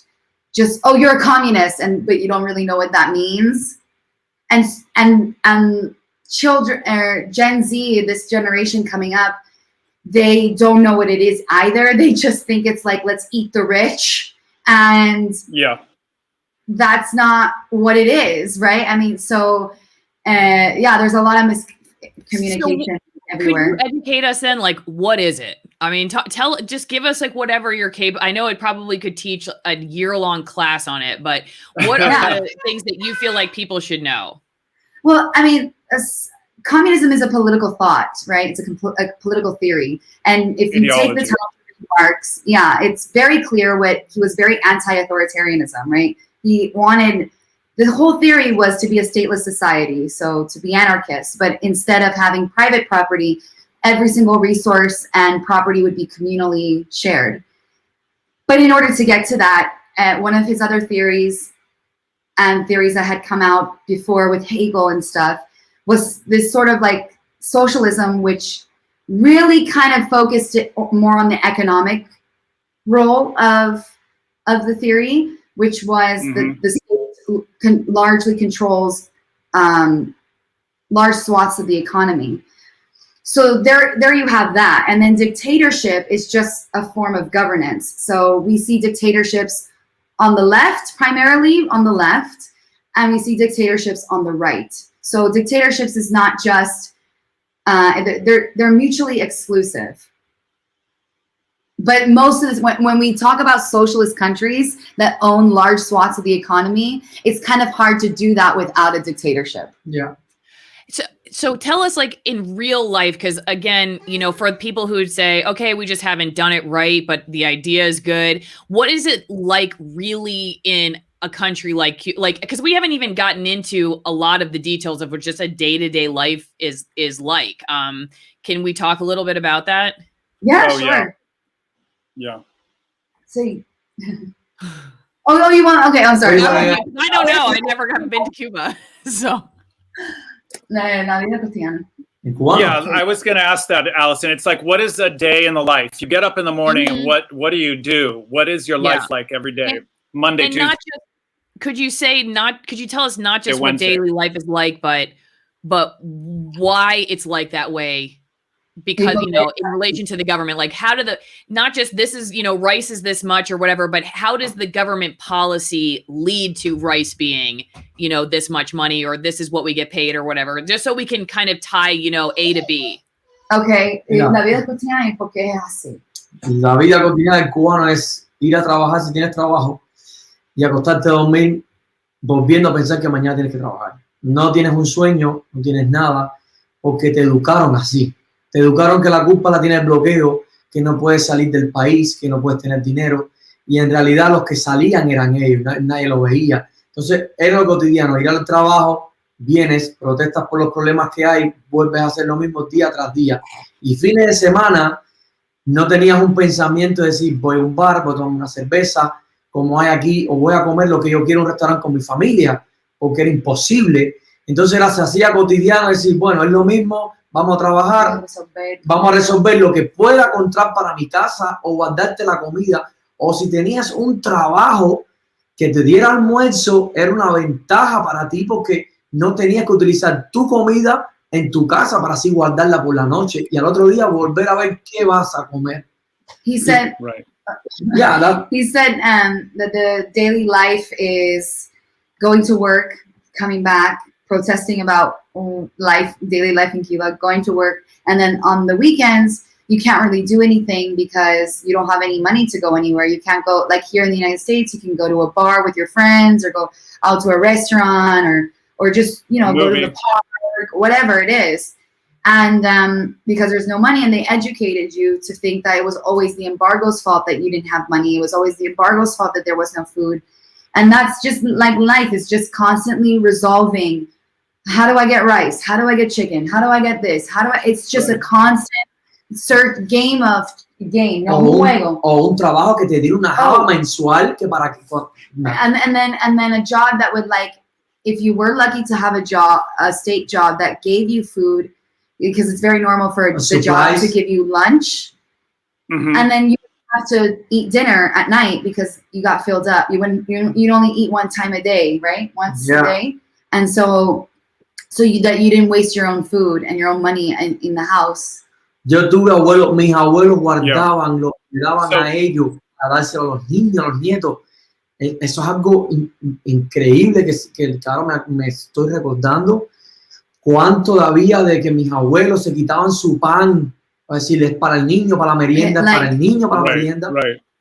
oh, you're a communist, but you don't really know what that means. And children, or Gen Z, this generation coming up, they don't know what it is either. They just think it's like, let's eat the rich. And that's not what it is, right? I mean, so yeah, there's a lot of miscommunication everywhere. Could you educate us then? Like, what is it? I mean, just give us like whatever you're capable. I know it probably could teach a year-long class on it, but what are the things that you feel like people should know? Well, I mean, communism is a political thought, right? It's a political theory. And if you take the time to read Marx, yeah, it's very clear he was very anti-authoritarianism, right? He wanted, the whole theory was to be a stateless society, so to be anarchist, but instead of having private property, every single resource and property would be communally shared. But in order to get to that, one of his other theories and theories that had come out before with Hegel and stuff was this sort of like socialism, which really kind of focused it more on the economic role of the theory, which was the state largely controls large swaths of the economy. So there you have that. And then dictatorship is just a form of governance. So we see dictatorships on the left, primarily on the left, and we see dictatorships on the right. So dictatorships is not just, they're mutually exclusive. But most of this, when we talk about socialist countries that own large swaths of the economy, it's kind of hard to do that without a dictatorship. Yeah. So tell us, like, in real life, because again, you know, for people who would say, okay, we just haven't done it right, but the idea is good. What is it like really in a country like, because we haven't even gotten into a lot of the details of what just a day-to-day life is like. Can we talk a little bit about that? Yeah, sure. Yeah. See. Oh, you want? Okay, I'm sorry. I don't know. I never have been to Cuba, so. Yeah, I was going to ask that, Allison. It's like, what is a day in the life? You get up in the morning, and what do you do? What is your life like every day? Monday, Tuesday. Not just, could you tell us not just what daily life is like, but why it's like that way? Because, you know, in relation to the government, like how do not just this is, you know, rice is this much or whatever, but how does the government policy lead to rice being, you know, this much money, or this is what we get paid or whatever, just so we can kind of tie, you know, A to B. Okay. Yeah. La vida cotidiana es porque es así. La vida cotidiana del cubano es ir a trabajar si tienes trabajo y acostarte a dormir volviendo a pensar que mañana tienes que trabajar. No tienes un sueño, no tienes nada, porque te educaron así. Te educaron que la culpa la tiene el bloqueo, que no puedes salir del país, que no puedes tener dinero. Y en realidad los que salían eran ellos, nadie lo veía. Entonces era lo cotidiano, ir al trabajo, vienes, protestas por los problemas que hay, vuelves a hacer lo mismo día tras día. Y fines de semana no tenías un pensamiento de decir voy a un bar, voy a tomar una cerveza, como hay aquí, o voy a comer lo que yo quiero en un restaurante con mi familia, porque era imposible. Entonces se hacía cotidiano decir, bueno, es lo mismo, vamos a trabajar, vamos a resolver lo que pueda encontrar para mi casa o guardarte la comida. O si tenías un trabajo que te diera almuerzo, era una ventaja para ti porque no tenías que utilizar tu comida en tu casa para así guardarla por la noche y al otro día volver a ver qué vas a comer. He said, right. Yeah, he said that the daily life is going to work, coming back, protesting about daily life in Cuba, going to work, and then on the weekends you can't really do anything because you don't have any money to go anywhere. You can't go, like here in the United States, you can go to a bar with your friends or go out to a restaurant or just, you know, go to the park, whatever it is. And because there's no money, and they educated you to think that it was always the embargo's fault that you didn't have money. It was always the embargo's fault that there was no food. And that's just like life is just constantly resolving. How do I get rice? How do I get chicken? How do I get this? It's just a constant game, no juego. O un trabajo que te diera una java mensual que para que and then a job that would, like, if you were lucky to have a state job that gave you food, because it's very normal for the job to give you lunch, and then you have to eat dinner at night because you got filled up. You'd only eat one time a day, right? Once a day, and so you didn't waste your own food and your own money in the house. Yo tuve mis abuelos guardaban lo que daban a ellos, a dárselo a los niños, a los nietos. Eso es algo increíble que ahora me estoy recordando. Cuánto todavía de que mis abuelos se quitaban su pan, para decirles para el niño, para la merienda, para el niño, para la merienda.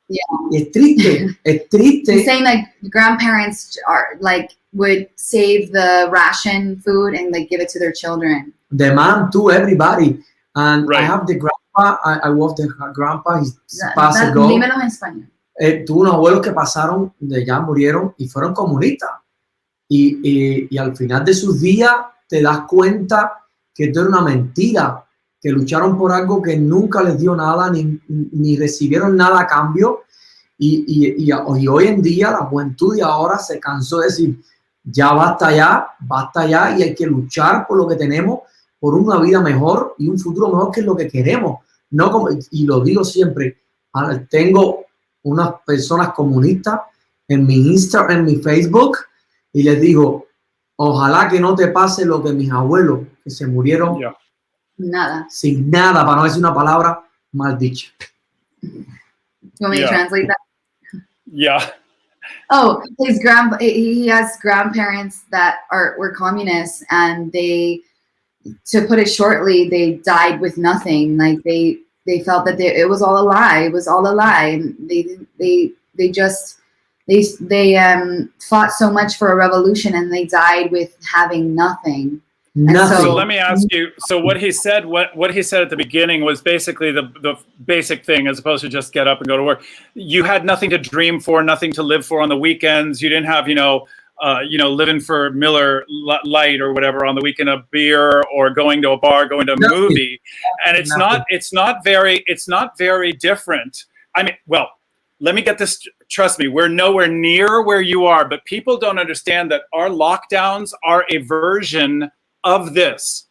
Yeah. Es triste, es triste. He's saying like grandparents are like would save the ration food and like give it to their children. The mom too, everybody. And I have the grandpa, I love the grandpa, he's passed ago. Dímelo en español. Tuvo unos abuelos que pasaron, ya murieron y fueron comunistas. Y al final de sus días te das cuenta que esto era una mentira, que lucharon por algo que nunca les dio nada, ni recibieron nada a cambio. Y hoy en día la juventud de ahora se cansó de decir, ya basta ya, y hay que luchar por lo que tenemos, por una vida mejor y un futuro mejor, que es lo que queremos. No como, y lo digo siempre, tengo unas personas comunistas en mi Instagram, en mi Facebook, y les digo, ojalá que no te pase lo que mis abuelos, que se murieron sin nada, para no decir una palabra mal dicha. You want me to translate that? Yeah. Oh, he has grandparents that were communists, and they, to put it shortly, they died with nothing. Like they felt that it was all a lie. It was all a lie. And they fought so much for a revolution, and they died with having nothing. So let me ask you, so what he said at the beginning was basically the basic thing, as opposed to just get up and go to work. You had nothing to dream for, nothing to live for on the weekends. You didn't have, living for Miller Lite or whatever on the weekend, a beer or going to a bar, going to a movie. And it's not very different. I mean, well, let me get this, trust me, we're nowhere near where you are, but people don't understand that our lockdowns are a version of this,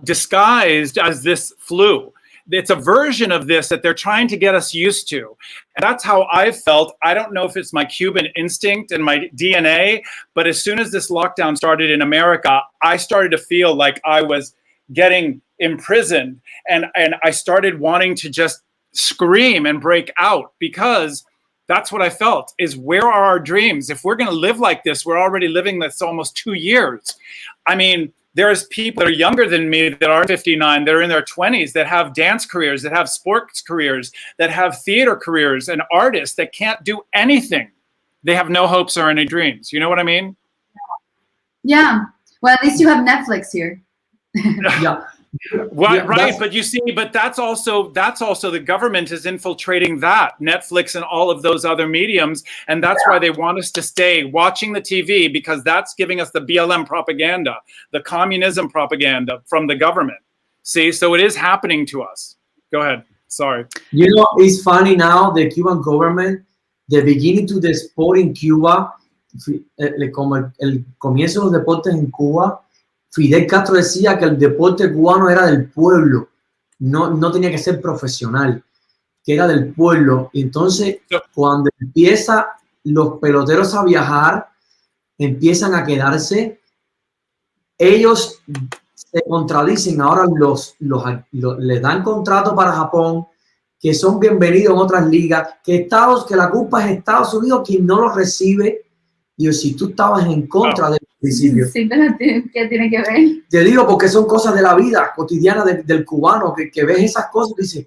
disguised as this flu. It's a version of this that they're trying to get us used to. And that's how I felt. I don't know if it's my Cuban instinct and my DNA, but as soon as this lockdown started in America, I started to feel like I was getting imprisoned. And I started wanting to just scream and break out, because that's what I felt, is where are our dreams? If we're going to live like this, we're already living this almost 2 years. I mean, there's people that are younger than me that are 59, that are in their 20s, that have dance careers, that have sports careers, that have theater careers, and artists that can't do anything. They have no hopes or any dreams. You know what I mean? Yeah. Well, at least you have Netflix here. Yeah. Right, but you see, but that's also the government is infiltrating that, Netflix and all of those other mediums, and that's why they want us to stay watching the TV, because that's giving us the BLM propaganda, the communism propaganda from the government. See, so it is happening to us. Go ahead. Sorry. You know, it's funny now, the Cuban government, the beginning to the sport in Cuba, como el comienzo de los deportes en Cuba, Fidel Castro decía que el deporte cubano era del pueblo, no tenía que ser profesional, que era del pueblo. Y entonces, cuando empiezan los peloteros a viajar, empiezan a quedarse, ellos se contradicen. Ahora les dan contrato para Japón, que son bienvenidos en otras ligas, que la culpa es Estados Unidos quien no los recibe. Y si tú estabas en contra del principio. Sí, pero ¿qué tiene que ver? Te digo porque son cosas de la vida cotidiana del cubano, que ves esas cosas y dices,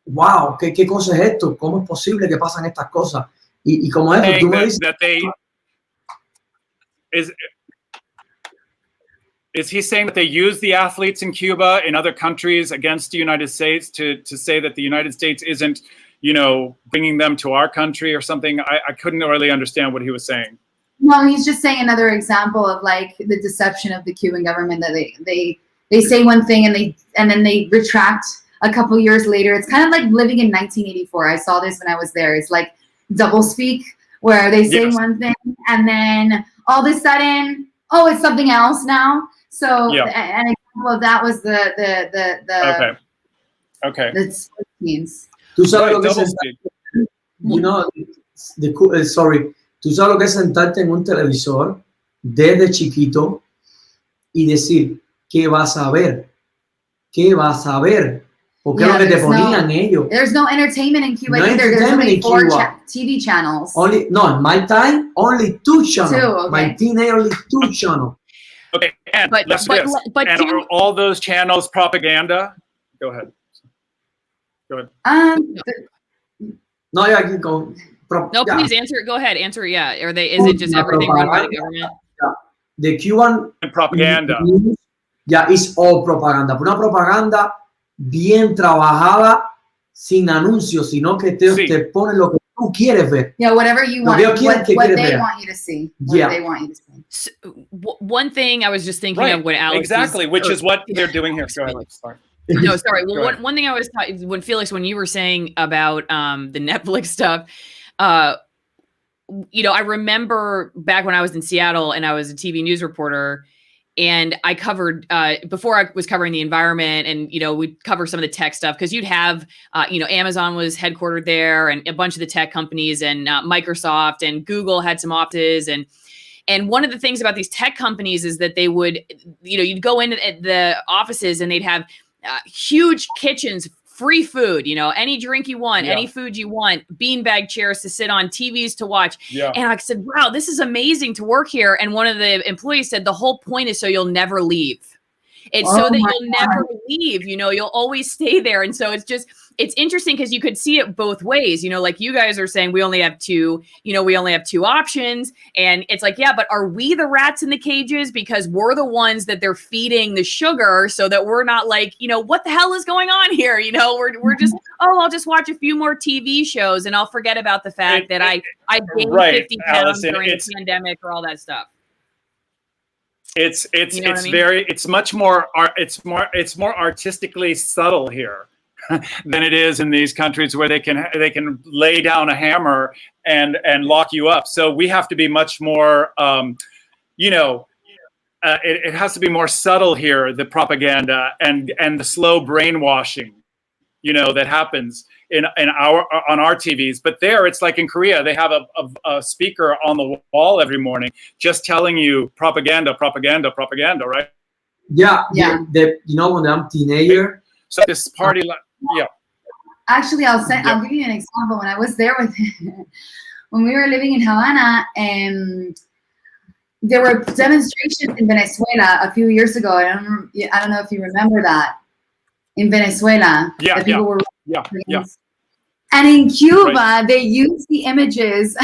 wow, ¿qué cosa es esto? ¿Cómo es posible que pasan estas cosas? Y como eso, tú me dices... Is he saying that they use the athletes in Cuba, in other countries, against the United States to say that the United States isn't, bringing them to our country or something? I couldn't really understand what he was saying. No, he's just saying another example of like the deception of the Cuban government, that they say one thing and then they retract a couple years later. It's kind of like living in 1984. I saw this when I was there. It's like doublespeak, where they say one thing and then all of a sudden, oh, it's something else now. So an example of that was the sport teams. Tú sabes lo que es, tú sabes lo que es sentarte en un televisor desde chiquito y decir, ¿qué vas a ver? ¿Qué vas a ver? Porque es lo que te ponían ellos. There's no entertainment in Cuba No either. There's entertainment only in 4 Cuba. TV channels. Only, no, in my time, only 2 channels. 2, okay. My teenage, only 2 channels. Okay, and But and are all those channels propaganda? Go ahead. No, yeah, keep going. No, yeah. please answer it. Go ahead, answer it. Yeah, are they? Is it just everything run by the government? Yeah. The Cuban propaganda. News, yeah, it's all propaganda. Una propaganda bien trabajada, sin anuncios, sino que te pone lo que tú quieres ver. Yeah, whatever you want. What they want you to see. What they want you to see. So, one thing I was just thinking of what Alex which is what they're doing here. Go ahead. Sorry. No, sorry. Well, one thing I was when Felix, when you were saying about the Netflix stuff, you know, I remember back when I was in Seattle and I was a TV news reporter, and I covered before I was covering the environment, and you know, we'd cover some of the tech stuff because you'd have you know, Amazon was headquartered there, and a bunch of the tech companies, and Microsoft and Google had some offices, and one of the things about these tech companies is that they would, you know, you'd go into the offices and they'd have huge kitchens, free food, you know, any drink you want, any food you want, beanbag chairs to sit on, TVs to watch. Yeah. And I said, wow, this is amazing to work here. And one of the employees said, the whole point is so you'll never leave. It's so that you'll never leave, you know, you'll always stay there. And so it's interesting because you could see it both ways, you know, like you guys are saying, we only have 2 options. And it's like, yeah, but are we the rats in the cages? Because we're the ones that they're feeding the sugar so that we're not like, you know, what the hell is going on here? You know, we're just, I'll just watch a few more TV shows and I'll forget about the fact that I gained 50 pounds Allison, during the pandemic or all that stuff. It's you know it's much more it's more artistically subtle here than it is in these countries where they can lay down a hammer and lock you up. So we have to be much more you know, it has to be more subtle here, the propaganda and the slow brainwashing, you know, that happens on our TVs. But there, it's like in Korea, they have a speaker on the wall every morning just telling you propaganda, right? Yeah. You know, when I'm teenager. So this party, yeah. Actually, I'll give you an example. When I was there with him, when we were living in Havana, there were demonstrations in Venezuela a few years ago. I don't know if you remember that. In Venezuela, people were and in Cuba, they use the images.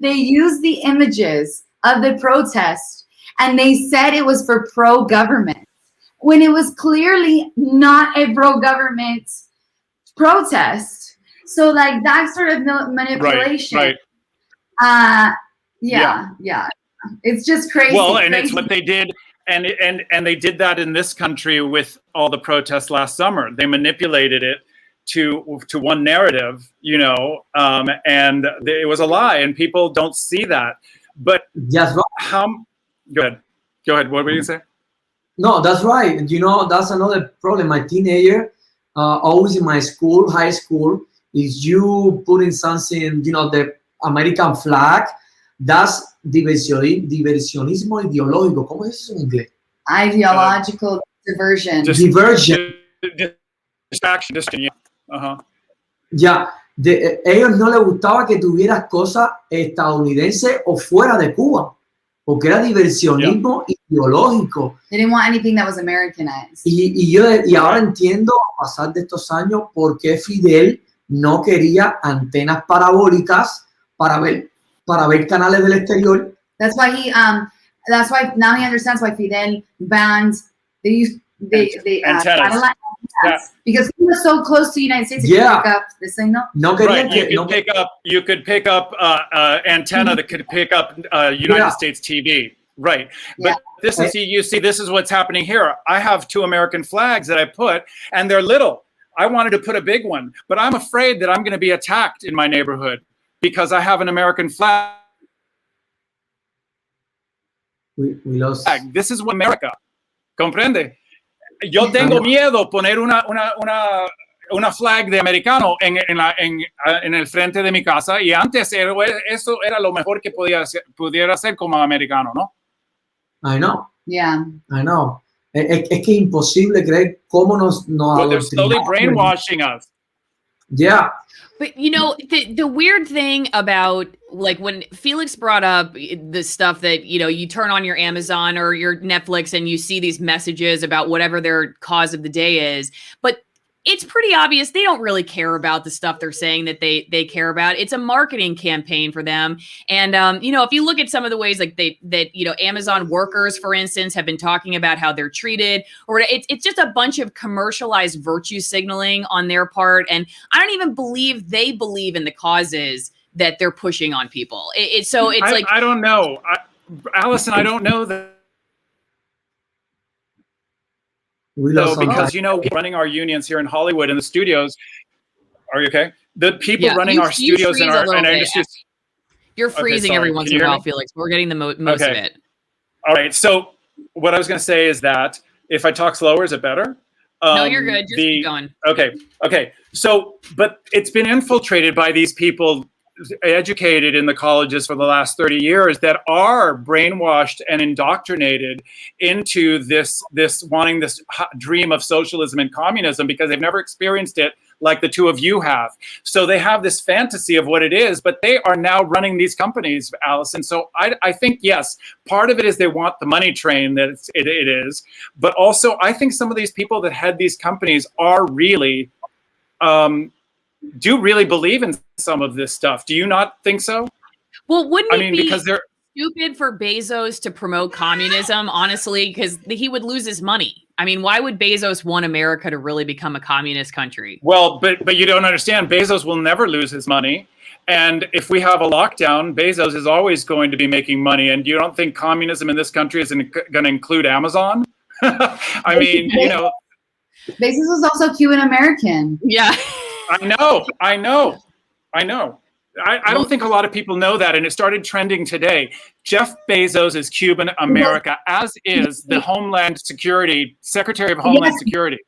They use the images of the protest, and they said it was for pro-government, when it was clearly not a pro-government protest. So, like that sort of manipulation. Right. Yeah. It's just crazy. Well, and it's what they did. And they did that in this country with all the protests last summer. They manipulated it to one narrative, you know, and it was a lie, and people don't see that. But yes, go ahead. What were you saying? No, that's right. You know, that's another problem. My teenager, always in my school, high school, is you putting something, you know, the American flag. That's diversionismo ideológico. ¿Cómo es eso en inglés? Ideological diversion. Diversion. Distraction. Ya, ellos no les gustaba que tuvieras cosas estadounidenses o fuera de Cuba, porque era diversionismo ideológico. They didn't want anything that was Americanized. Y ahora entiendo, a pasar de estos años, por qué Fidel no quería antenas parabólicas para ver canales del exterior. That's why now he understands why Fidel banned the antennas. Because he was so close to the United States. He could pick up the signal. You could pick up antenna that could pick up United States TV. Right. But this is, you see, this is what's happening here. I have 2 American flags that I put, and they're little. I wanted to put a big one, but I'm afraid that I'm going to be attacked in my neighborhood because I have an American flag. We lost. This is what America. ¿Comprende? Yo tengo miedo poner una flag de americano en el frente de mi casa, y antes eso era lo mejor que pudiera hacer como americano, ¿no? I know. Yeah. I know. Es que es imposible creer cómo nos Well, they're slowly brainwashing us. Yeah. But you know, the weird thing about like when Felix brought up the stuff that, you know, you turn on your Amazon or your Netflix and you see these messages about whatever their cause of the day is, but it's pretty obvious they don't really care about the stuff they're saying that they care about. It's a marketing campaign for them. And, you know, if you look at some of the ways like you know, Amazon workers, for instance, have been talking about how they're treated, or it's just a bunch of commercialized virtue signaling on their part. And I don't even believe they believe in the causes that they're pushing on people. I don't know. Allison, I don't know that. So, because, you know, running our unions here in Hollywood in the studios, are you okay? The people running our studios and our industries. You're freezing every once in a while, Felix. We're getting the most of it. All right. So what I was going to say is that if I talk slower, is it better? No, you're good. Just keep going. Okay. So, but it's been infiltrated by these people educated in the colleges for the last 30 years that are brainwashed and indoctrinated into this wanting this dream of socialism and communism because they've never experienced it like the two of you have. So they have this fantasy of what it is, but they are now running these companies, Allison. So I think, yes, part of it is they want the money train that it is, but also I think some of these people that had these companies are really do really believe in some of this stuff. Do you not think so? Well, wouldn't it be because they're stupid for Bezos to promote communism, honestly, because he would lose his money. I mean, why would Bezos want America to really become a communist country? Well, but you don't understand. Bezos will never lose his money. And if we have a lockdown, Bezos is always going to be making money. And you don't think communism in this country is going to include Amazon? I mean, you know. Bezos was also Cuban American. Yeah. I know. I don't think a lot of people know that, and it started trending today. Jeff Bezos is Cuban America, as is the Homeland Security, Secretary of Homeland Security.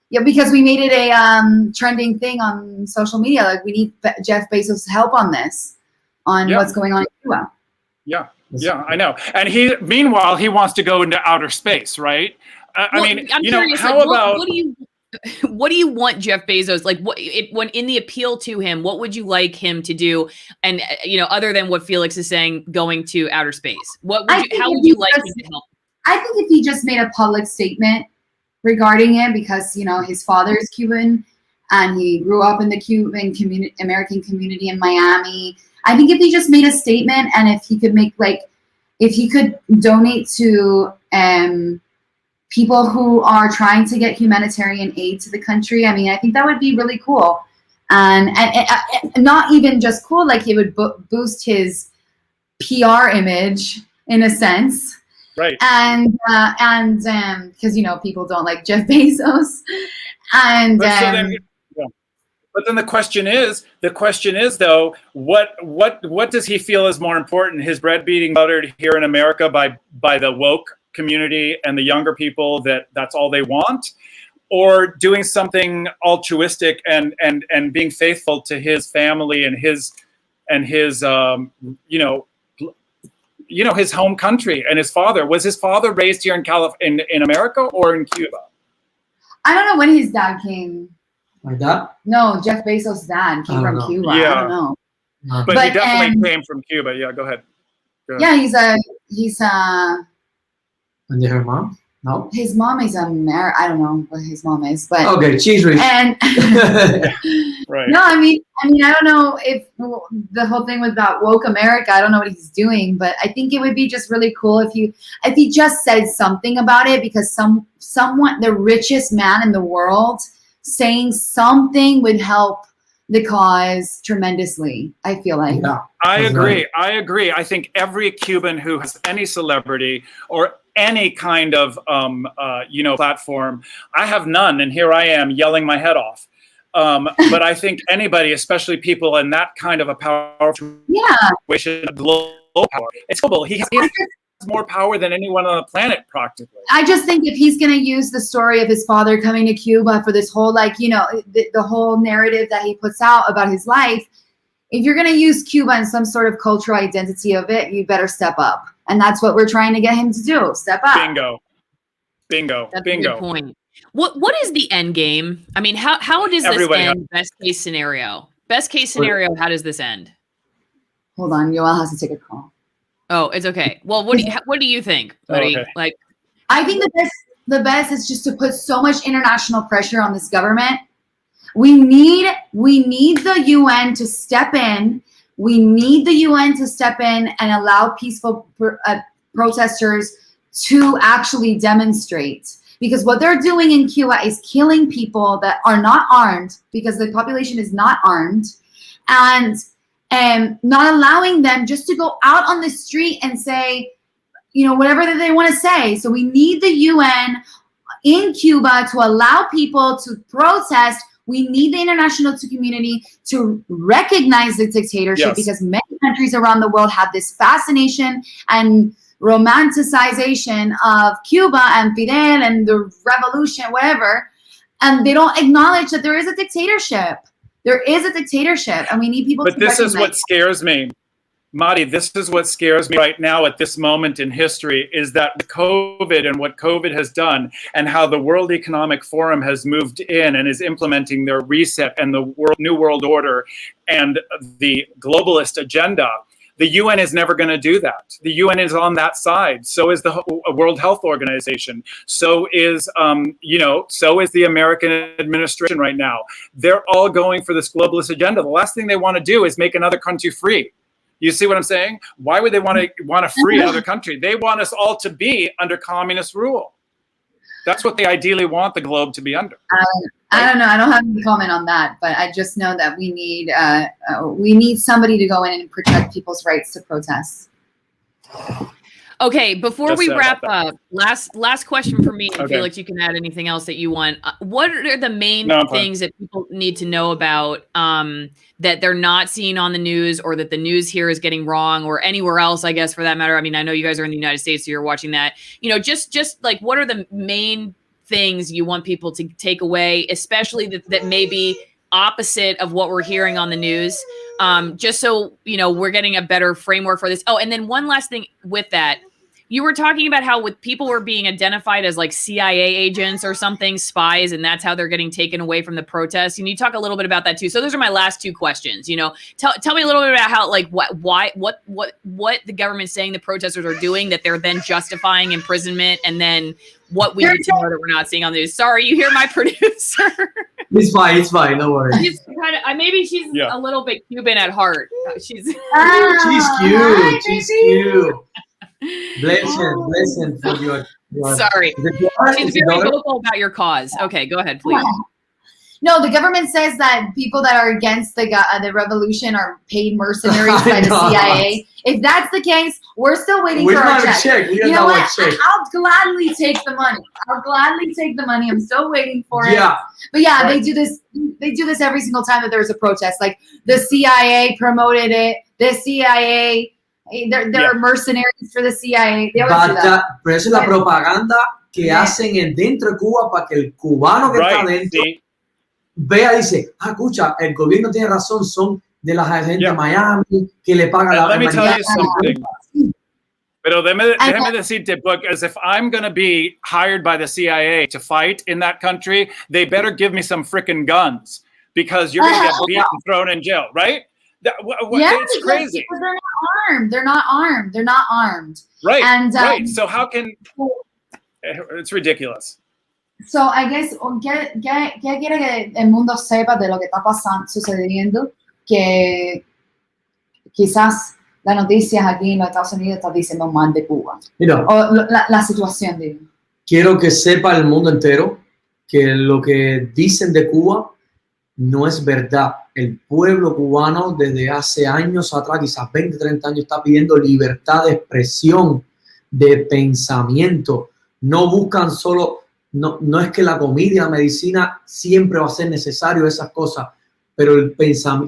Yeah, because we made it a trending thing on social media. Like, we need Jeff Bezos' help on this, on what's going on in Cuba. Yeah, I know. And meanwhile, he wants to go into outer space, right? I mean, I'm curious, how about... What do you want Jeff Bezos, like when in the appeal to him, what would you like him to do? And, you know, other than what Felix is saying, going to outer space, how would you like him to help? I think if he just made a public statement regarding it, because, you know, his father is Cuban and he grew up in the Cuban American community in Miami. I think if he just made a statement, and if he could if he could donate to, people who are trying to get humanitarian aid to the country. I mean, I think that would be really cool. And not even just cool, like it would boost his PR image in a sense. Right. And because, you know, people don't like Jeff Bezos. And but then the question is though, what does he feel is more important? His bread being buttered here in America by the woke community and the younger people that's all they want, or doing something altruistic and being faithful to his family and his his home country and his father? Was his father raised here in America or in Cuba? I don't know when his dad came. My dad? No, Jeff Bezos' dad came from Cuba. Yeah. I don't know. But he definitely came from Cuba. Yeah, go ahead. Yeah, he's And her mom? No. His mom is I don't know what his mom is, but okay, she's rich. And right. No, I mean, I don't know if the whole thing with that woke America. I don't know what he's doing, but I think it would be just really cool if he just said something about it, because someone, the richest man in the world, saying something would help the cause tremendously, I feel like. Yeah, I agree. I think every Cuban who has any celebrity or any kind of platform, I have none, and here I am yelling my head off. But I think anybody, especially people in that kind of a powerful situation, global power, it's global. He has more power than anyone on the planet, practically. I just think if he's going to use the story of his father coming to Cuba for this whole, the whole narrative that he puts out about his life, if you're going to use Cuba and some sort of cultural identity of it, you better step up. And that's what we're trying to get him to do. Step up. Bingo. Bingo. That's Bingo. a good point. What is the end game? I mean, how does this Everybody end? Best case scenario. Best case scenario. How does this end? Hold on, Yoel has to take a call. Oh, it's okay. Well, what do you think, buddy? Okay. Like, I think the best is just to put so much international pressure on this government. We need the UN to step in. We need the UN to step in and allow peaceful protesters to actually demonstrate. Because what they're doing in Cuba is killing people that are not armed, because the population is not armed, and not allowing them just to go out on the street and say, whatever that they want to say. So we need the UN in Cuba to allow people to protest. We need the international community to recognize the dictatorship, because many countries around the world have this fascination and romanticization of Cuba and Fidel and the revolution, whatever, and they don't acknowledge that there is a dictatorship. There is a dictatorship, and we need people to recognize. But this is what scares me. Madi, this is what scares me right now at this moment in history, is that COVID and what COVID has done, and how the World Economic Forum has moved in and is implementing their reset and the New World Order and the globalist agenda. The UN is never going to do that. The UN is on that side. So is the World Health Organization. So is, so is the American administration right now. They're all going for this globalist agenda. The last thing they want to do is make another country free. You see what I'm saying? Why would they want to free another country? They want us all to be under communist rule. That's what they ideally want the globe to be under. I don't know. I don't have any comment on that, but I just know that we need somebody to go in and protect people's rights to protest. Okay, before we wrap up, last question for me, and Felix, you can add anything else that you want. What are the main things that people need to know about that they're not seeing on the news, or that the news here is getting wrong, or anywhere else, I guess, for that matter? I mean, I know you guys are in the United States, so you're watching that. Just like, what are the main things you want people to take away, especially that may be opposite of what we're hearing on the news, just so we're getting a better framework for this. Oh, and then one last thing with that. You were talking about how with people were being identified as like CIA agents or something, spies, and that's how they're getting taken away from the protests. Can you talk a little bit about that too? So those are my last two questions. Tell me a little bit about how, like, what the government's saying the protesters are doing that they're then justifying imprisonment, and then what we need to know that we're not seeing on the news. Sorry, you hear my producer. It's fine, no worries. She's kind of, maybe she's a little bit Cuban at heart. She's cute. She's cute. Blessing for your sorry. She's very vocal about your cause. Okay, go ahead, please. No, the government says that people that are against the revolution are paid mercenaries by the CIA. If that's the case, we're still waiting for our check. You know what? I'll gladly take the money. I'm still waiting for it. But they do this. They do this every single time that there's a protest. Like the CIA promoted it. The CIA. They're mercenaries for the CIA. They always do that. Pero esa es la propaganda que hacen dentro de Cuba para que el cubano que está dentro vea y dice, escucha, el gobierno tiene razón, son de la gente de Miami que le pagan la Let me tell you something. Pero déjame decirte, because if I'm going to be hired by the CIA to fight in that country, they better give me some freaking guns, because you're going to get beaten and thrown in jail, right? It's crazy. Because they're not armed. Right. And, right. So how can? It's ridiculous. So I guess ¿qué quiere que el mundo sepa de lo que está sucediendo? Que quizás las noticias aquí en los Estados Unidos están diciendo mal de Cuba. Mira, o la situación, digo. Quiero que sepa el mundo entero que lo que dicen de Cuba no es verdad. El pueblo cubano desde hace años atrás, quizás 20, 30 años, está pidiendo libertad de expresión, de pensamiento. No buscan solo, no es que la comida y la medicina siempre va a ser necesario, esas cosas, pero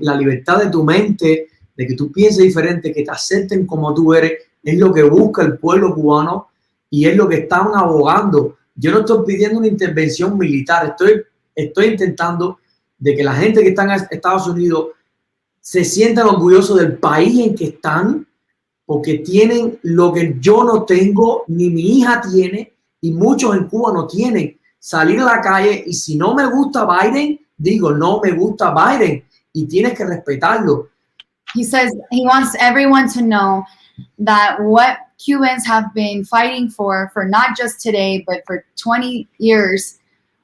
la libertad de tu mente, de que tú pienses diferente, que te acepten como tú eres, es lo que busca el pueblo cubano y es lo que están abogando. Yo no estoy pidiendo una intervención militar, estoy intentando de que la gente que está en Estados Unidos se sientan orgullosos del país en que están, porque tienen lo que yo no tengo, ni mi hija tiene, y muchos en Cuba no tienen. Salir a la calle y si no me gusta Biden, digo, no me gusta Biden y tienes que respetarlo. He says he wants everyone to know that what Cubans have been fighting for not just today, but for 20 years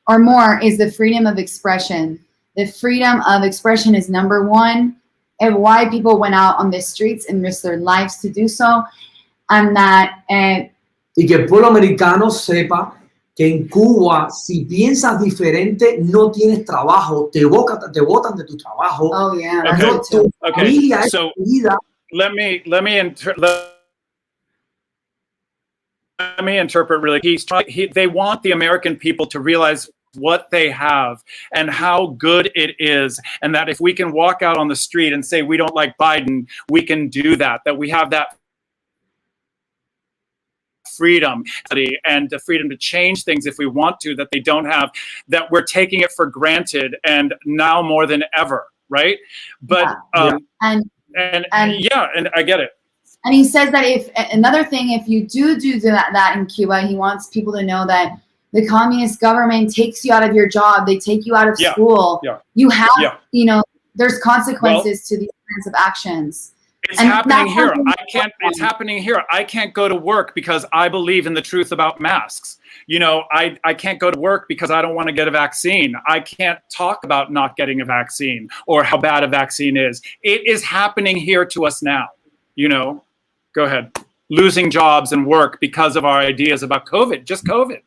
or more is the freedom of expression. The freedom of expression is number one, and why people went out on the streets and risked their lives to do so. And that y que el pueblo americano sepa que en Cuba, si piensas diferente, no tienes trabajo, te botan de tu trabajo. Oh yeah. Okay. Tu Okay. familia es So tu vida. let me interpret really. They want the American people to realize what they have and how good it is, and that if we can walk out on the street and say we don't like Biden, we can do that we have that freedom and the freedom to change things if we want to, that they don't have, that we're taking it for granted and now more than ever, right? But and yeah, and I get it. And he says that if another thing, if you do that in Cuba, he wants people to know that the communist government takes you out of your job, they take you out of school. Yeah. You have, you know, there's consequences to these kinds of actions. It's happening here. It's happening here. I can't go to work because I believe in the truth about masks. You know, I can't go to work because I don't want to get a vaccine. I can't talk about not getting a vaccine or how bad a vaccine is. It is happening here to us now. You know, go ahead. Losing jobs and work because of our ideas about COVID, just COVID.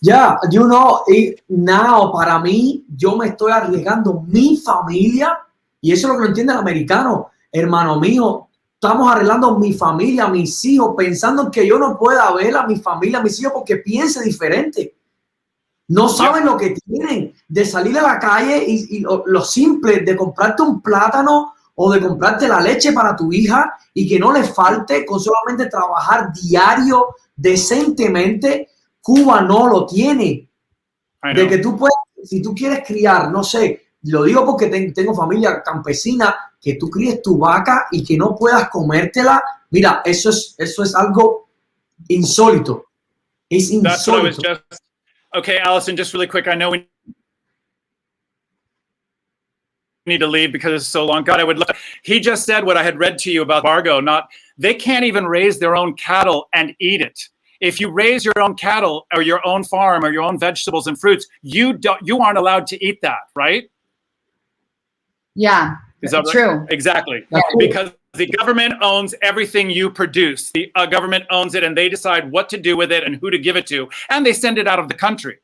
Yeah, you know, now para mí, yo me estoy arriesgando mi familia, y eso es lo que no entiende el americano. Hermano mío, estamos arreglando mi familia, mis hijos, pensando que yo no pueda ver a mi familia, a mis hijos, porque piense diferente. No saben lo que tienen de salir a la calle y lo simple de comprarte un plátano o de comprarte la leche para tu hija y que no le falte con solamente trabajar diario, decentemente. Cuba no lo tiene. De que tú puedes, si tú quieres criar, no sé, lo digo porque tengo familia campesina, que tú críes tu vaca y que no puedas comértela. Mira, eso es algo insólito. Es insólito. That's what I was just. Okay, Allison, just really quick. I know we need to leave because it's so long. God, I would love. He just said what I had read to you about embargo. They can't even raise their own cattle and eat it. If you raise your own cattle or your own farm or your own vegetables and fruits, you aren't allowed to eat that, right? Yeah, is that true? Right? Exactly. That's because the government owns everything you produce. The government owns it, and they decide what to do with it and who to give it to, and they send it out of the country,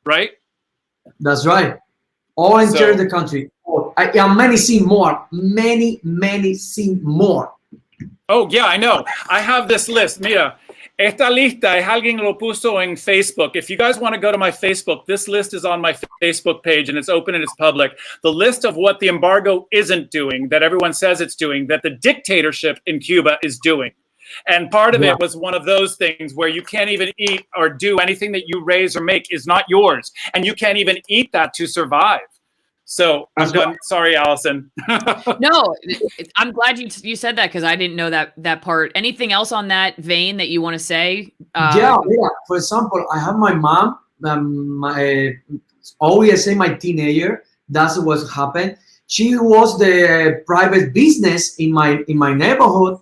right? That's right. All enter the country. And many see more. Many see more. Oh, yeah, I know. I have this list. Mira, esta lista es alguien lo puso en Facebook. If you guys want to go to my Facebook, this list is on my Facebook page and it's open and it's public. The list of what the embargo isn't doing, that everyone says it's doing, that the dictatorship in Cuba is doing. And part of it was one of those things where you can't even eat or do anything that you raise or make is not yours. And you can't even eat that to survive. So I'm done. Sorry, Allison. No, I'm glad you said that because I didn't know that part. Anything else on that vein that you want to say? Yeah. For example, I have my mom. Always say my teenager. That's what happened. She was the private business in my neighborhood,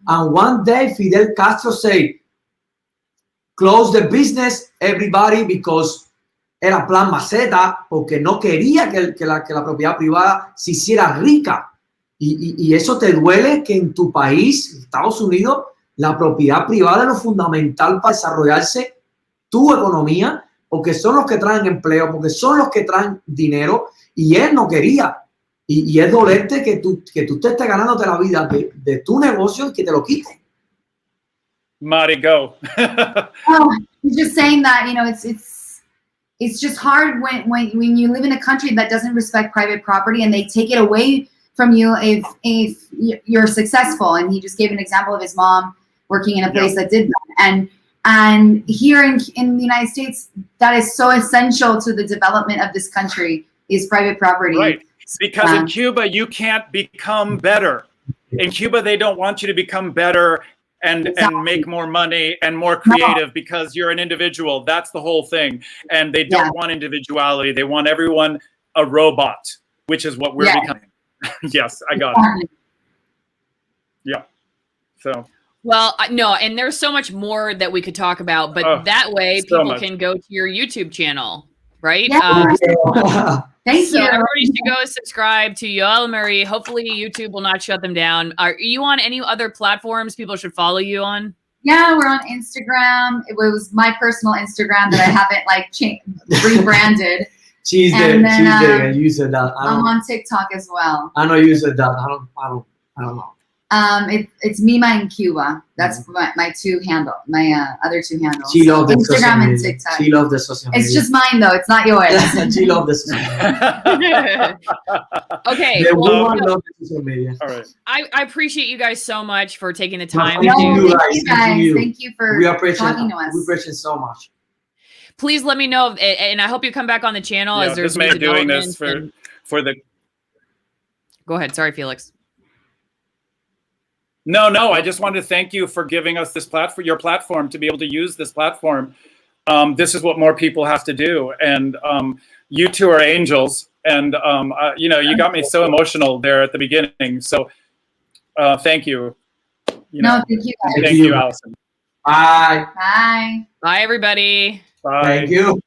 and one day Fidel Castro said, "Close the business, everybody," because era plan maceta, porque no quería que la propiedad privada se hiciera rica. Y eso te duele que en tu país, Estados Unidos, la propiedad privada es lo fundamental para desarrollarse tu economía, porque son los que traen empleo, porque son los que traen dinero, y él no quería. Y es dolente que tú te estés ganándote la vida de tu negocio y que te lo quiten. Mari, go. He's just saying that, you know, it's just hard when you live in a country that doesn't respect private property and they take it away from you if you're successful. And he just gave an example of his mom working in a place that did that. And here in the United States, that is so essential to the development of this country is private property. Right, because in Cuba, you can't become better. In Cuba, they don't want you to become better and Exactly. make more money and more creative because you're an individual. That's the whole thing. And they don't want individuality. They want everyone a robot, which is what we're becoming. Yes, I got it. Yeah. So. Well, no, and there's so much more that we could talk about, but that way people can go to your YouTube channel, right? Thank so you. Everybody should go subscribe to Yoel Marie. Hopefully YouTube will not shut them down. Are you on any other platforms people should follow you on? Yeah, we're on Instagram. It was my personal Instagram that I haven't like rebranded. She's there, and you said that. I'm on TikTok as well. I know you said that. I don't know. It's Mima in Cuba. That's my two handle, my other two handles. She loves Instagram and TikTok. She loves the social media. It's just mine though. It's not yours. She loves the social media. Okay. The woman loves the social media. All right. I appreciate you guys so much for taking the time. Thank you guys. Thank you for talking to us. We appreciate so much. Please let me know, and I hope you come back on the channel as there's new doing this for the. Go ahead. Sorry, Felix. No, I just wanted to thank you for giving us this platform, your platform, to be able to use this platform. This is what more people have to do, and you two are angels. And you know, you got me so emotional there at the beginning. So thank you. Thank you guys. Thank you, Allison. Bye. Bye. Bye, everybody. Bye. Thank you.